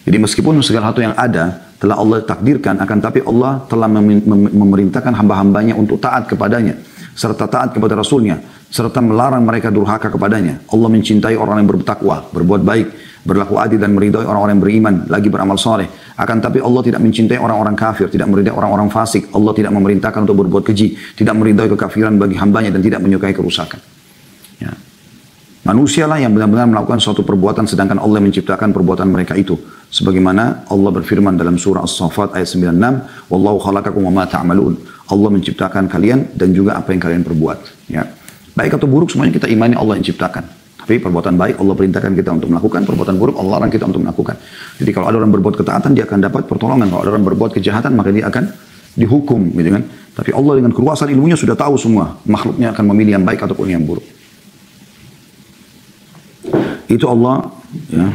Jadi meskipun segala sesuatu yang ada telah Allah takdirkan, akan tapi Allah telah memerintahkan hamba-hambanya untuk taat kepadanya, serta taat kepada Rasulnya, serta melarang mereka durhaka kepadanya. Allah mencintai orang yang bertakwa, berbuat baik, berlaku adil dan meridai orang-orang yang beriman, lagi beramal soleh. Akan tapi Allah tidak mencintai orang-orang kafir, tidak meridai orang-orang fasik. Allah tidak memerintahkan untuk berbuat keji, tidak meridai kekafiran bagi hambanya dan tidak menyukai kerusakan. Ya. Manusialah yang benar-benar melakukan suatu perbuatan sedangkan Allah menciptakan perbuatan mereka itu. Sebagaimana Allah berfirman dalam surah As-Saffat ayat 96, Wallahu khalaqakum wa ma ta'malun. Allah menciptakan kalian dan juga apa yang kalian perbuat. Ya. Baik atau buruk semuanya kita imani Allah yang ciptakan. Tapi perbuatan baik Allah perintahkan kita untuk melakukan, perbuatan buruk Allah larang kita untuk melakukan. Jadi kalau ada orang berbuat ketaatan dia akan dapat pertolongan. Kalau ada orang berbuat kejahatan maka dia akan dihukum, gitu kan? Tapi Allah dengan keluasan ilmunya sudah tahu semua makhluknya akan memilih yang baik ataupun yang buruk. Itu Allah ya,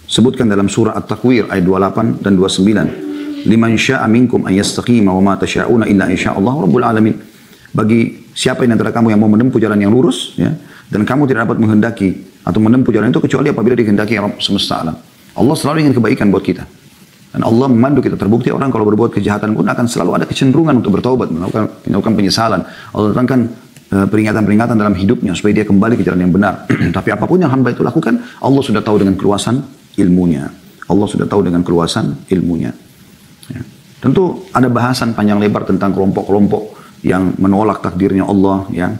sebutkan dalam surah At-Takwir ayat 28 dan 29. Liman sya'a minkum an yastaqima wa ma tasha'una illa insya'allah rabbul alamin. Bagi siapa yang antara kamu yang mau menempuh jalan yang lurus ya, dan kamu tidak dapat menghendaki atau menempuh jalan itu kecuali apabila dikehendaki Rabb semesta alam. Allah selalu ingin kebaikan buat kita. Dan Allah memandu kita. Terbukti orang kalau berbuat kejahatan pun akan selalu ada kecenderungan untuk bertaubat, melakukan penyesalan. Allah datangkan peringatan-peringatan dalam hidupnya supaya dia kembali ke jalan yang benar. Tapi apapun yang hamba itu lakukan, Allah sudah tahu dengan keluasan ilmunya. Allah sudah tahu dengan keluasan ilmunya. Ya. Tentu ada bahasan panjang lebar tentang kelompok-kelompok yang menolak takdirnya Allah, yang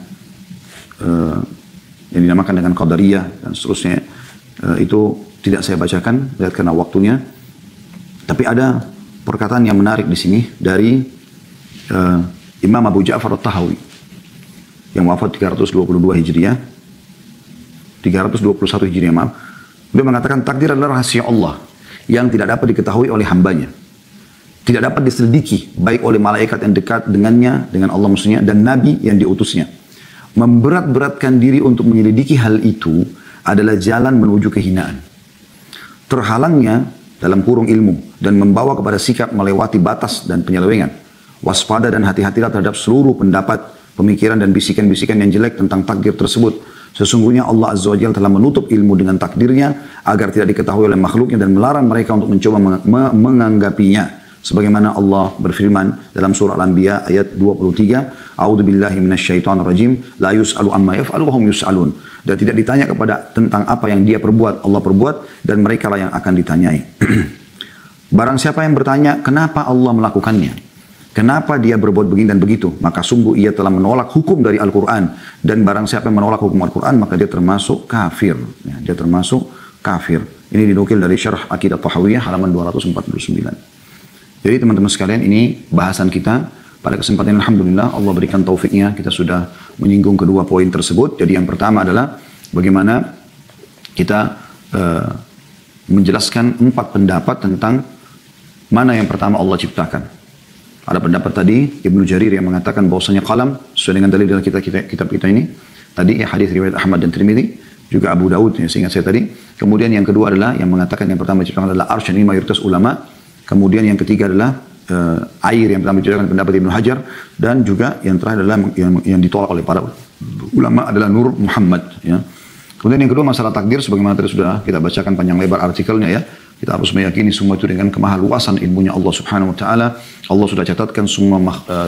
dinamakan dengan Qadariyah dan seterusnya. Itu tidak saya bacakan, lihat karena waktunya. Tapi ada perkataan yang menarik di sini dari Imam Abu Ja'far At-Tahawi yang wafat 322 Hijriah, 321 Hijriah maaf. Beliau mengatakan takdir adalah rahasia Allah yang tidak dapat diketahui oleh hambanya. Tidak dapat diselidiki baik oleh malaikat yang dekat dengannya, dengan Allah maksudnya, dan Nabi yang diutusnya. Memberat-beratkan diri untuk menyelidiki hal itu adalah jalan menuju kehinaan. Terhalangnya dalam kurung ilmu dan membawa kepada sikap melewati batas dan penyelewengan. Waspada dan hati-hatilah terhadap seluruh pendapat, pemikiran dan bisikan-bisikan yang jelek tentang takdir tersebut. Sesungguhnya Allah Azza wa Jalla telah menutup ilmu dengan takdirnya agar tidak diketahui oleh makhluknya dan melarang mereka untuk mencoba menganggapinya. Sebagaimana Allah berfirman dalam surah Al-Anbiya ayat 23, A'udzu billahi minasyaitonir rajim, la yus'alu amma yaf'alu wa hum yus'alun. Dan tidak ditanya kepada tentang apa yang dia perbuat, Allah perbuat dan mereka lah yang akan ditanyai. Barang siapa yang bertanya, kenapa Allah melakukannya? Kenapa dia berbuat begini dan begitu? Maka sungguh ia telah menolak hukum dari Al-Quran. Dan barang siapa yang menolak hukum Al-Quran, maka dia termasuk kafir. Ya, dia termasuk kafir. Ini dinukil dari Syarah Aqidah Tahawiyah halaman 249. Jadi teman-teman sekalian, ini bahasan kita. Pada kesempatan Alhamdulillah Allah berikan taufiknya. Kita sudah menyinggung kedua poin tersebut. Jadi yang pertama adalah bagaimana kita menjelaskan 4 pendapat tentang mana yang pertama Allah ciptakan. Ada pendapat tadi Ibnu Jarir yang mengatakan bahwasanya qalam sesuai dengan dalil dalam kitab kita ini. Tadi ya hadis riwayat Ahmad dan Tirmidzi, juga Abu Daud yang seingat saya tadi. Kemudian yang kedua adalah yang mengatakan yang pertama diciptakan adalah arsy, ini mayoritas ulama. Kemudian yang ketiga adalah air yang pertama diciptakan pendapat Ibnu Hajar, dan juga yang terakhir adalah yang ditolak oleh para ulama adalah Nur Muhammad ya. Kemudian yang kedua masalah takdir sebagaimana tadi sudah kita bacakan panjang lebar artikelnya ya. Kita harus meyakini semua itu dengan kemahaluasan ilmunya Allah Subhanahu wa taala. Allah sudah catatkan semua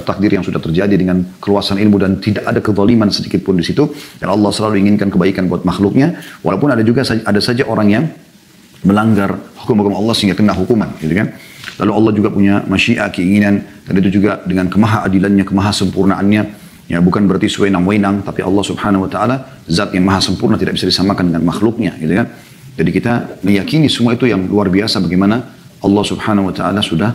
takdir yang sudah terjadi dengan keluasan ilmu dan tidak ada kezaliman sedikit pun di situ. Dan Allah selalu inginkan kebaikan buat makhluknya. Walaupun ada saja orang yang melanggar hukum-hukum Allah sehingga kena hukuman, gitu kan. Lalu Allah juga punya masyiah, keinginan, dan itu juga dengan kemahaadilannya, kemahasempurnaannya, Ya, bukan berarti sewenang-wenang, tapi Allah Subhanahu wa taala zat yang maha sempurna, tidak bisa disamakan dengan makhluknya, gitu kan. Jadi kita meyakini semua itu yang luar biasa bagaimana Allah Subhanahu wa taala sudah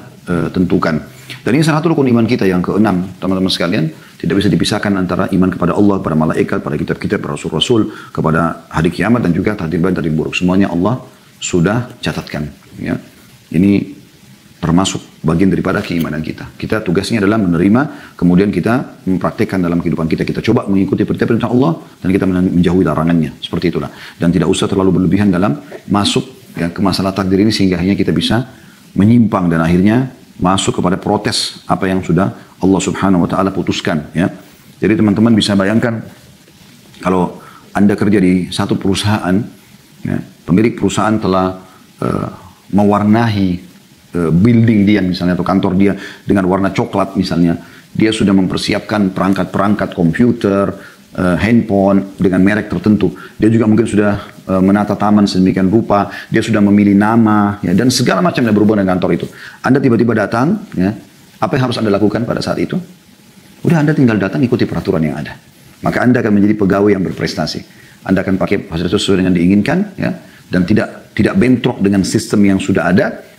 tentukan. Dan ini salah satu rukun iman kita yang keenam, teman-teman sekalian, tidak bisa dipisahkan antara iman kepada Allah, kepada malaikat, pada kitab-kitab, rasul-rasul, kepada hari kiamat dan juga takdir baik, takdir buruk. Semuanya Allah sudah catatkan, ya. Ini termasuk bagian daripada keimanan kita. Kita tugasnya adalah menerima, kemudian kita mempraktekkan dalam kehidupan kita. Kita coba mengikuti perintah Allah dan kita menjauhi larangannya. Seperti itulah. Dan tidak usah terlalu berlebihan dalam masuk ya, ke masalah takdir ini sehingga akhirnya kita bisa menyimpang dan akhirnya masuk kepada protes apa yang sudah Allah Subhanahu wa taala putuskan, ya. Jadi teman-teman bisa bayangkan kalau Anda kerja di satu perusahaan, ya, pemilik perusahaan telah mewarnahi building dia misalnya atau kantor dia dengan warna coklat misalnya. Dia sudah mempersiapkan perangkat-perangkat komputer, handphone dengan merek tertentu. Dia juga mungkin sudah menata taman sedemikian rupa. Dia sudah memilih nama, ya, dan segala macam yang berhubungan dengan kantor itu. Anda tiba-tiba datang, ya, apa yang harus Anda lakukan pada saat itu? Udah, Anda tinggal datang ikuti peraturan yang ada. Maka Anda akan menjadi pegawai yang berprestasi. Anda akan pakai fasilitas sesuai dengan diinginkan, ya, dan tidak bentrok dengan sistem yang sudah ada.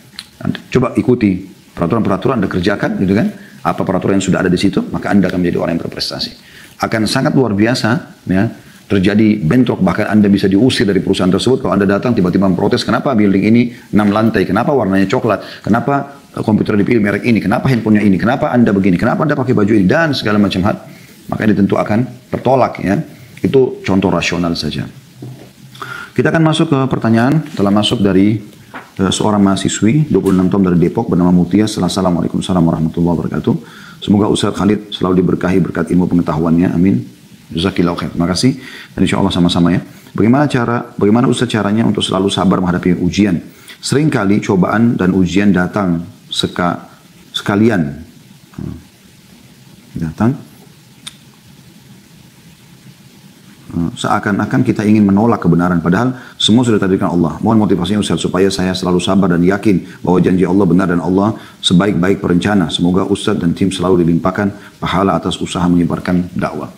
Coba ikuti peraturan-peraturan, Anda kerjakan, gitu kan? Apa peraturan yang sudah ada di situ, maka Anda akan menjadi orang yang berprestasi. Akan sangat luar biasa, ya, terjadi bentrok, bahkan Anda bisa diusir dari perusahaan tersebut kalau Anda datang tiba-tiba memprotes, kenapa building ini 6 lantai, kenapa warnanya coklat, kenapa komputer dipilih merek ini, kenapa handphonenya ini, kenapa Anda begini, kenapa Anda pakai baju ini, dan segala macam hal. Maka ini tentu akan tertolak, ya. Itu contoh rasional saja. Kita akan masuk ke pertanyaan, telah masuk dari seorang mahasiswi 26 tahun dari Depok bernama Mutia. Assalamualaikum warahmatullahi wabarakatuh. Semoga Ustaz Khalid selalu diberkahi berkat ilmu pengetahuannya, amin. Jazakillahu khair. Terima kasih dan insya Allah sama-sama, ya. Bagaimana Ustaz caranya untuk selalu sabar menghadapi ujian? Seringkali cobaan dan ujian datang sekalian. Seakan-akan kita ingin menolak kebenaran, padahal semua sudah ditakdirkan Allah. Mohon motivasinya Ustaz supaya saya selalu sabar dan yakin bahwa janji Allah benar dan Allah sebaik-baik perencana. Semoga Ustaz dan tim selalu dilimpahkan pahala atas usaha menyebarkan dakwah.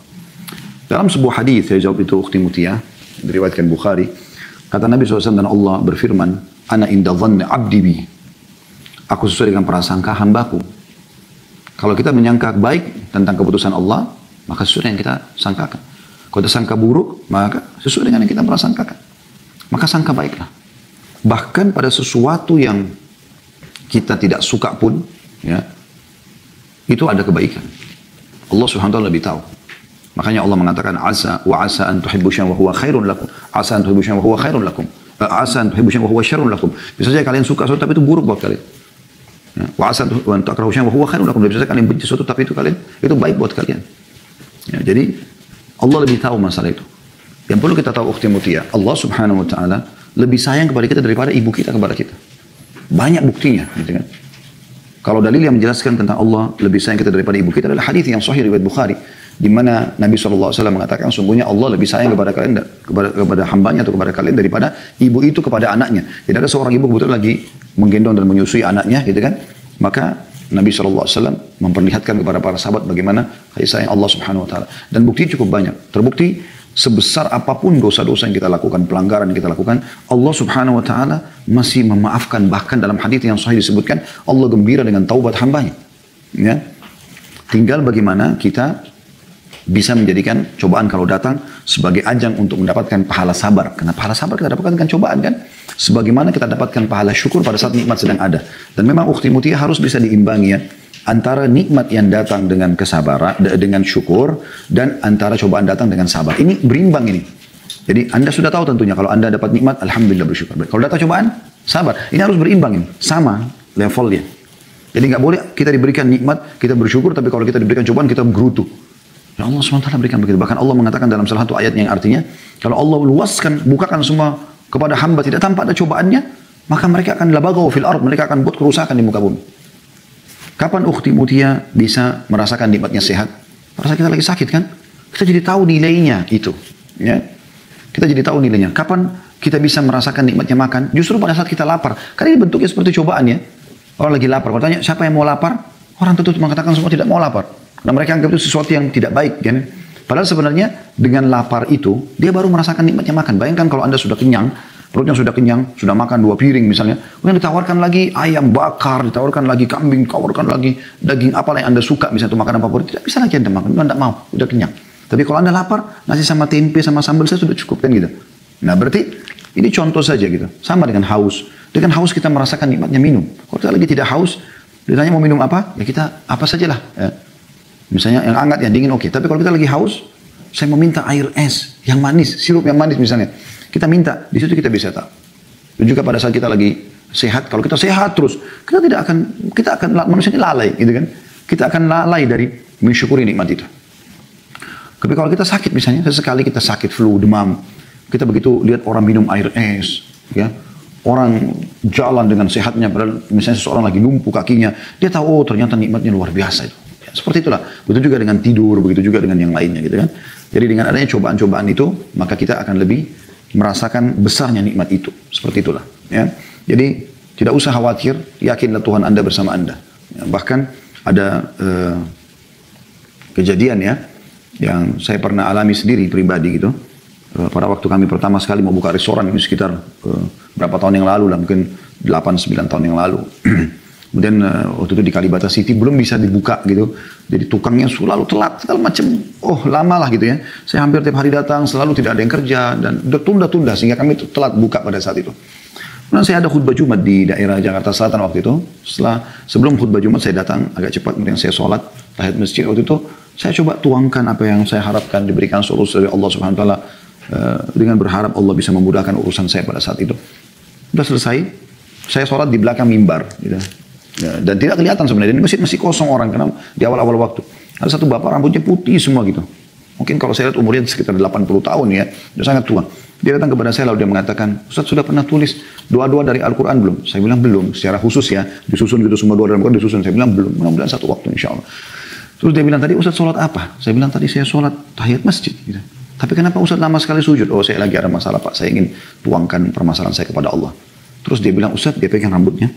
Dalam sebuah hadis, saya jawab itu Ukhti Mutia, diriwayatkan Bukhari, kata Nabi SAW dan Allah berfirman, Ana inda dhanni abdi bi. Aku sesuai dengan prasangka hambaku. Kalau kita menyangka baik tentang keputusan Allah, maka sesuai yang kita sangkakan. Kalau kita sangka buruk, maka sesuai dengan yang kita prasangkakan. Maka sangka baiklah. Bahkan pada sesuatu yang kita tidak suka pun, ya, itu ada kebaikan. Allah Subhanahu wa taala lebih tahu. Makanya Allah mengatakan asa an tuhibbu syai'an wa huwa khairun lakum. Asa an tuhibbu syai'an wa huwa khairun lakum. Asa an tuhibbu syai'an wa huwa syarrun lakum. Bisa saja kalian suka sesuatu tapi itu buruk buat kalian. Ya, wa asa an takrahu syai'an wa huwa khairun lakum. Bisa saja kalian benci sesuatu tapi itu baik buat kalian. Ya, jadi Allah lebih tahu masalah itu. Yang perlu kita tahu Ukhti Mutia, Allah Subhanahu wa taala lebih sayang kepada kita daripada ibu kita kepada kita. Banyak buktinya, gitu kan. Kalau dalil yang menjelaskan tentang Allah lebih sayang kita daripada ibu kita adalah hadis yang sahih riwayat Bukhari, di mana Nabi SAW mengatakan sungguhnya Allah lebih sayang kepada kalian, kepada hambanya atau kepada kalian daripada ibu itu kepada anaknya. Jadi ada seorang ibu kebetulan lagi menggendong dan menyusui anaknya, gitu kan. Maka Nabi SAW memperlihatkan kepada para sahabat bagaimana kasih sayang Allah Subhanahu wa taala. Dan bukti cukup banyak. Terbukti sebesar apapun dosa-dosa yang kita lakukan, pelanggaran yang kita lakukan, Allah Subhanahu wa taala masih memaafkan. Bahkan dalam hadis yang sahih disebutkan Allah gembira dengan taubat hambanya. Ya. Tinggal bagaimana kita bisa menjadikan cobaan kalau datang sebagai ajang untuk mendapatkan pahala sabar. Karena pahala sabar kita dapatkan dengan cobaan, kan? Sebagaimana kita dapatkan pahala syukur pada saat nikmat sedang ada. Dan memang Ukhti Mutia harus bisa diimbangi, ya, antara nikmat yang datang dengan kesabaran, dengan syukur, dan antara cobaan datang dengan sabar. Ini berimbang ini. Jadi Anda sudah tahu tentunya kalau Anda dapat nikmat, alhamdulillah bersyukur. Kalau datang cobaan, sabar. Ini harus berimbang ini, sama levelnya. Jadi nggak boleh kita diberikan nikmat, kita bersyukur, tapi kalau kita diberikan cobaan, kita gerutu. Ya Allah SWT berikan begitu. Bahkan Allah mengatakan dalam salah satu ayat yang artinya, kalau Allah luaskan, bukakan semua kepada hamba tidak tanpa ada cobaannya, maka mereka akan labagaw fil ard, mereka akan buat kerusakan di muka bumi. Kapan Ukhti Mutia bisa merasakan nikmatnya sehat? Pada saat kita lagi sakit, kan? Kita jadi tahu nilainya itu. Ya? Kita jadi tahu nilainya. Kapan kita bisa merasakan nikmatnya makan? Justru pada saat kita lapar. Karena ini bentuknya seperti cobaan, ya. Orang lagi lapar. Kalau tanya siapa yang mau lapar? Orang tentu mengatakan semua tidak mau lapar. Nah mereka anggap itu sesuatu yang tidak baik kan. Padahal sebenarnya dengan lapar itu, dia baru merasakan nikmatnya makan. Bayangkan kalau Anda sudah kenyang, perutnya sudah kenyang, sudah makan 2 piring misalnya, kemudian ditawarkan lagi ayam bakar, ditawarkan lagi kambing, ditawarkan lagi daging apa yang Anda suka, misalnya itu makanan favorit, tidak bisa lagi Anda makan, Anda tidak mau, sudah kenyang. Tapi kalau Anda lapar, nasi sama tempe sama sambal saya sudah cukup kan gitu. Nah berarti ini contoh saja gitu. Sama dengan haus. Dengan haus kita merasakan nikmatnya minum. Kalau kita lagi tidak haus, ditanya mau minum apa, ya kita apa sajalah. Ya. Misalnya yang hangat, yang dingin oke. Tapi kalau kita lagi haus, saya mau minta air es yang manis, sirup yang manis misalnya. Kita minta, di situ kita bisa tahu. Dan juga pada saat kita lagi sehat, kalau kita sehat terus, kita akan manusia ini lalai gitu kan. Kita akan lalai dari mensyukuri nikmat itu. Tapi kalau kita sakit misalnya, sesekali kita sakit flu, demam, kita begitu lihat orang minum air es, ya. Orang jalan dengan sehatnya, padahal misalnya seseorang lagi lumpuh kakinya, dia tahu, oh ternyata nikmatnya luar biasa itu. Ya, seperti itulah. Begitu juga dengan tidur, begitu juga dengan yang lainnya gitu kan. Jadi dengan adanya cobaan-cobaan itu, maka kita akan lebih merasakan besarnya nikmat itu. Seperti itulah. Ya. Jadi tidak usah khawatir, yakinlah Tuhan Anda bersama Anda. Ya, bahkan ada kejadian ya, yang saya pernah alami sendiri pribadi gitu. Pada waktu kami pertama sekali mau buka restoran ini sekitar berapa tahun yang lalu lah, mungkin 8-9 tahun yang lalu. Kemudian waktu itu di Kalibata City belum bisa dibuka gitu. Jadi tukangnya selalu telat, segala macam. Oh lama lah gitu ya. Saya hampir tiap hari datang, selalu tidak ada yang kerja. Dan tunda-tunda sehingga kami telat buka pada saat itu. Kemudian saya ada khutbah Jumat di daerah Jakarta Selatan waktu itu. Sebelum khutbah Jumat saya datang agak cepat. Kemudian saya sholat tahiyat masjid waktu itu. Saya coba tuangkan apa yang saya harapkan diberikan solusi dari Allah Subhanahu Wa Taala. Dengan berharap Allah bisa memudahkan urusan saya pada saat itu. Sudah selesai. Saya sholat di belakang mimbar. Gitu. Ya, dan tidak kelihatan sebenarnya. Di masjid masih kosong orang karena di awal-awal waktu. Ada satu bapak rambutnya putih semua gitu. Mungkin kalau saya lihat umurnya sekitar 80 tahun ya. Sudah sangat tua. Dia datang kepada saya lalu dia mengatakan, Ustaz sudah pernah tulis doa-doa dari Al-Quran belum? Saya bilang belum. Secara khusus ya. Disusun gitu semua doa dari Al-Quran disusun. Saya bilang belum. Mudah-mudahan satu waktu insya Allah. Terus dia bilang tadi Ustaz sholat apa? Saya bilang tadi saya sholat tahiyat masjid. Gitu. Tapi kenapa Ustaz lama sekali sujud? Oh saya lagi ada masalah Pak. Saya ingin tuangkan permasalahan saya kepada Allah. Terus dia bilang Ustaz dia pegang rambutnya.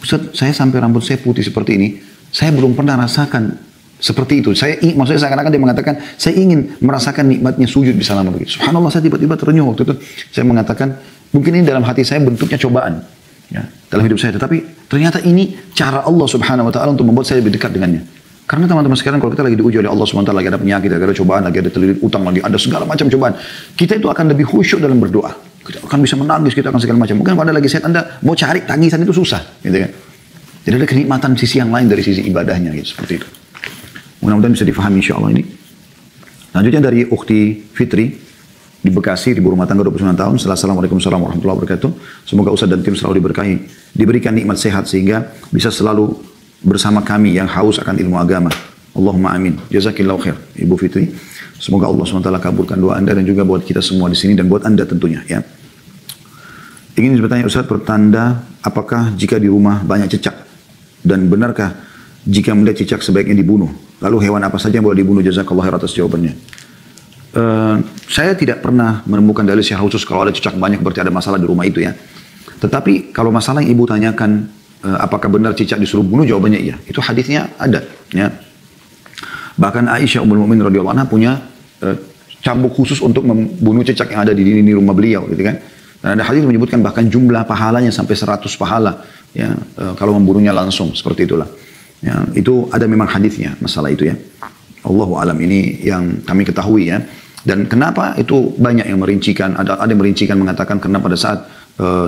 Ustaz, saya sampai rambut saya putih seperti ini, saya belum pernah rasakan seperti itu. Maksudnya seakan-akan dia mengatakan, saya ingin merasakan nikmatnya sujud bisa lama begitu. Subhanallah, saya tiba-tiba terenyuh waktu itu. Saya mengatakan, mungkin ini dalam hati saya bentuknya cobaan. Ya, dalam hidup saya. Tetapi ternyata ini cara Allah Subhanahu Wa Taala untuk membuat saya lebih dekat dengannya. Karena teman-teman sekarang kalau kita lagi diuji oleh Allah Subhanahu Wa Taala, lagi ada penyakit, lagi ada cobaan, lagi ada terlilit utang, lagi ada segala macam cobaan. Kita itu akan lebih khusyuk dalam berdoa. Kita akan bisa menangis, kita akan segala macam. Mungkin pada lagi sehat Anda mau cari tangisan itu susah. Gitu kan. Jadi ada kenikmatan sisi yang lain dari sisi ibadahnya gitu, seperti itu. Mudah-mudahan bisa difahami insya Allah ini. Selanjutnya dari Ukhti Fitri di Bekasi, ibu rumah tangga 29 tahun. Assalamualaikum warahmatullahi wabarakatuh. Semoga Ustaz dan tim selalu diberkahi, diberikan nikmat sehat sehingga bisa selalu bersama kami yang haus akan ilmu agama. Allahumma amin. Jazakillahu khair, Ibu Fitri. Semoga Allah SWT kabulkan doa Anda dan juga buat kita semua di sini dan buat Anda tentunya ya. Ingin bertanya Ustaz, pertanda apakah jika di rumah banyak cicak? Dan benarkah jika melihat cicak sebaiknya dibunuh? Lalu hewan apa saja yang boleh dibunuh? Jazakallah khair atas jawabannya. Saya tidak pernah menemukan dalil secara khusus kalau ada cicak banyak berarti ada masalah di rumah itu ya. Tetapi kalau masalah yang ibu tanyakan, apakah benar cicak disuruh bunuh? Jawabannya iya. Itu hadisnya ada ya. Bahkan Aisyah Ummul Mukminin radhiyallahu anha punya cambuk khusus untuk membunuh cicak yang ada di dinding rumah beliau gitu kan. Dan ada hadis menyebutkan bahkan jumlah pahalanya sampai 100 pahala ya kalau membunuhnya langsung seperti itulah. Ya, itu ada memang hadisnya masalah itu ya. Allahu alam, ini yang kami ketahui ya. Dan kenapa itu banyak yang merincikan, ada yang merincikan mengatakan karena pada saat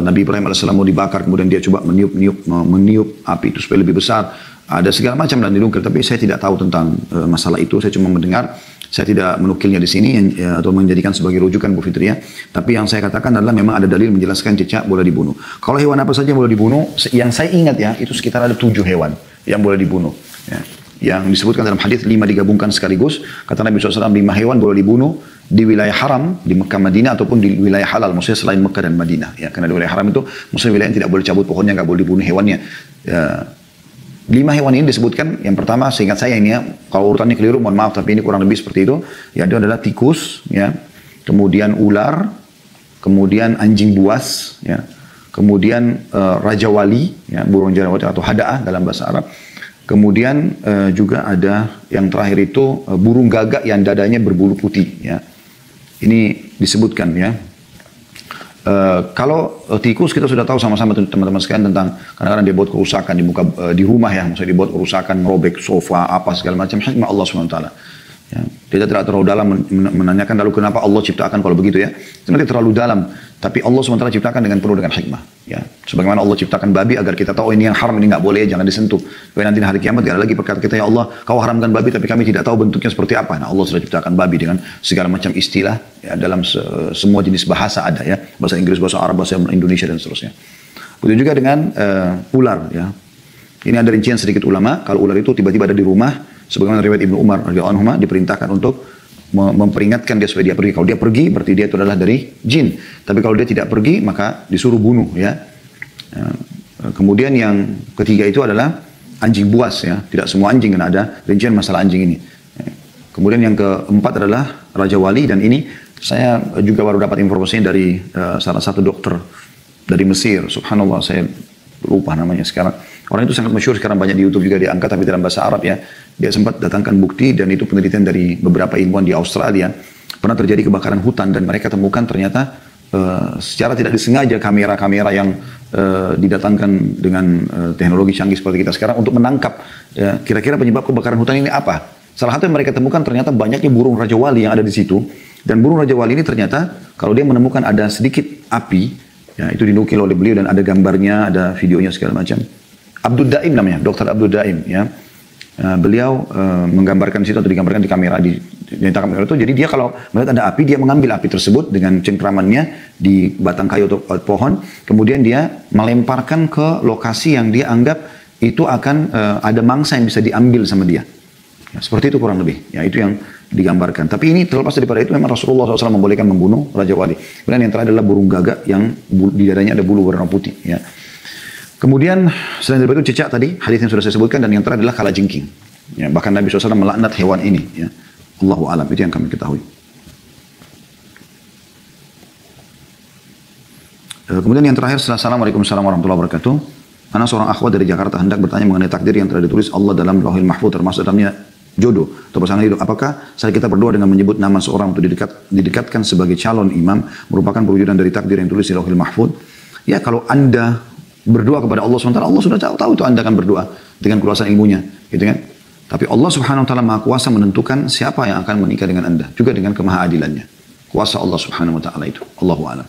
Nabi Ibrahim AS mau dibakar kemudian dia coba meniup api itu supaya lebih besar. Ada segala macam dan dilungkir, tapi saya tidak tahu tentang masalah itu. Saya cuma mendengar, saya tidak menukilnya di sini atau menjadikan sebagai rujukan Bu Fitri ya. Tapi yang saya katakan adalah memang ada dalil menjelaskan cicak boleh dibunuh. Kalau hewan apa saja boleh dibunuh, yang saya ingat ya, itu sekitar ada 7 hewan yang boleh dibunuh. Ya. Yang disebutkan dalam hadis 5 digabungkan sekaligus. Kata Nabi SAW 5 hewan boleh dibunuh di wilayah haram, di Mekah Madinah ataupun di wilayah halal, maksudnya selain Mekah dan Madinah. Ya, karena di wilayah haram itu maksudnya wilayah yang tidak boleh cabut pohonnya, nggak boleh dibunuh hewannya. Ya. 5 hewan ini disebutkan, yang pertama seingat saya ini ya, kalau urutannya keliru mohon maaf tapi ini kurang lebih seperti itu. Ya, itu adalah tikus, ya, kemudian ular, kemudian anjing buas, ya, kemudian raja wali, ya, burung jarawati atau hada'ah dalam bahasa Arab, Kemudian juga ada yang terakhir itu burung gagak yang dadanya berbulu putih. Ya. Ini disebutkan ya. Kalau tikus kita sudah tahu sama-sama teman-teman sekalian tentang kadang-kadang dia buat kerusakan di rumah ya, maksudnya dibuat kerusakan, merobek sofa apa segala macam, hikmah Allah SWT. Ya, kita tidak terlalu dalam menanyakan lalu kenapa Allah ciptakan kalau begitu ya. Sebenarnya terlalu dalam, tapi Allah SWT ciptakan dengan penuh dengan hikmah. Ya, sebagaimana Allah ciptakan babi agar kita tahu ini yang haram, ini nggak boleh, jangan disentuh. Supaya nanti di hari kiamat tidak ada lagi perkara kita, ya Allah, kau haramkan babi, tapi kami tidak tahu bentuknya seperti apa. Nah, Allah sudah ciptakan babi dengan segala macam istilah, ya, dalam semua jenis bahasa ada ya, bahasa Inggris, bahasa Arab, bahasa Indonesia dan seterusnya. Begitu juga dengan ular. Ya, ini ada rincian sedikit ulama. Kalau ular itu tiba-tiba ada di rumah, sebagaimana riwayat Ibnu Umar radhiyallahu anhu diperintahkan untuk memperingatkan dia supaya dia pergi. Kalau dia pergi berarti dia itu adalah dari jin. Tapi kalau dia tidak pergi maka disuruh bunuh ya. Kemudian yang ketiga itu adalah anjing buas ya. Tidak semua anjing, kan ada rincian masalah anjing ini. Kemudian yang keempat adalah Raja Wali, dan ini saya juga baru dapat informasinya dari salah satu dokter dari Mesir. Subhanallah, saya lupa namanya sekarang. Orang itu sangat masyhur sekarang, banyak di YouTube juga diangkat, tapi dalam bahasa Arab ya. Dia sempat datangkan bukti, dan itu penelitian dari beberapa ilmuwan di Australia. Pernah terjadi kebakaran hutan dan mereka temukan ternyata secara tidak disengaja kamera-kamera yang didatangkan dengan teknologi canggih seperti kita sekarang untuk menangkap ya, kira-kira penyebab kebakaran hutan ini apa. Salah satu yang mereka temukan ternyata banyaknya burung Raja Wali yang ada di situ. Dan burung Raja Wali ini ternyata kalau dia menemukan ada sedikit api, ya, itu dinukil oleh beliau dan ada gambarnya, ada videonya segala macam. Abdul Daim namanya, Dr. Abdul Daim ya. Beliau menggambarkan di situ atau digambarkan di kamera di kamera itu. Jadi dia kalau melihat ada api, dia mengambil api tersebut dengan cengkramannya di batang kayu atau pohon, kemudian dia melemparkan ke lokasi yang dia anggap itu akan ada mangsa yang bisa diambil sama dia. Ya, seperti itu kurang lebih. Ya, itu yang digambarkan. Tapi ini terlepas daripada itu, memang Rasulullah SAW membolehkan membunuh Raja Wali. Kemudian yang terakhir adalah burung gagak yang di dadanya ada bulu warna putih. Ya. Kemudian selain daripada itu cicak tadi, hadis yang sudah saya sebutkan, dan yang terakhir adalah kalajengking. Ya, bahkan Nabi SAW melaknat hewan ini. Ya. Allahu a'lam, itu yang kami ketahui. Kemudian yang terakhir, Assalamualaikum warahmatullahi wabarakatuh. Ana seorang akhwat dari Jakarta hendak bertanya mengenai takdir yang telah ditulis Allah dalam Lauhul Mahfuz, termasuk dalamnya jodoh atau pasangan hidup. Apakah saat kita berdoa dengan menyebut nama seorang untuk didekatkan sebagai calon imam merupakan perwujudan dari takdir yang ditulis di Lauhul Mahfuz? Ya, kalau Anda berdoa kepada Allah SWT, Allah sudah tahu itu Anda akan berdoa dengan kuasa ilmunya, gitu kan? Tapi Allah Subhanahu Wa Taala Maha Kuasa menentukan siapa yang akan menikah dengan Anda, juga dengan kemahaadilannya. Kuasa Allah Subhanahu Wa Taala itu. Allahu a'lam.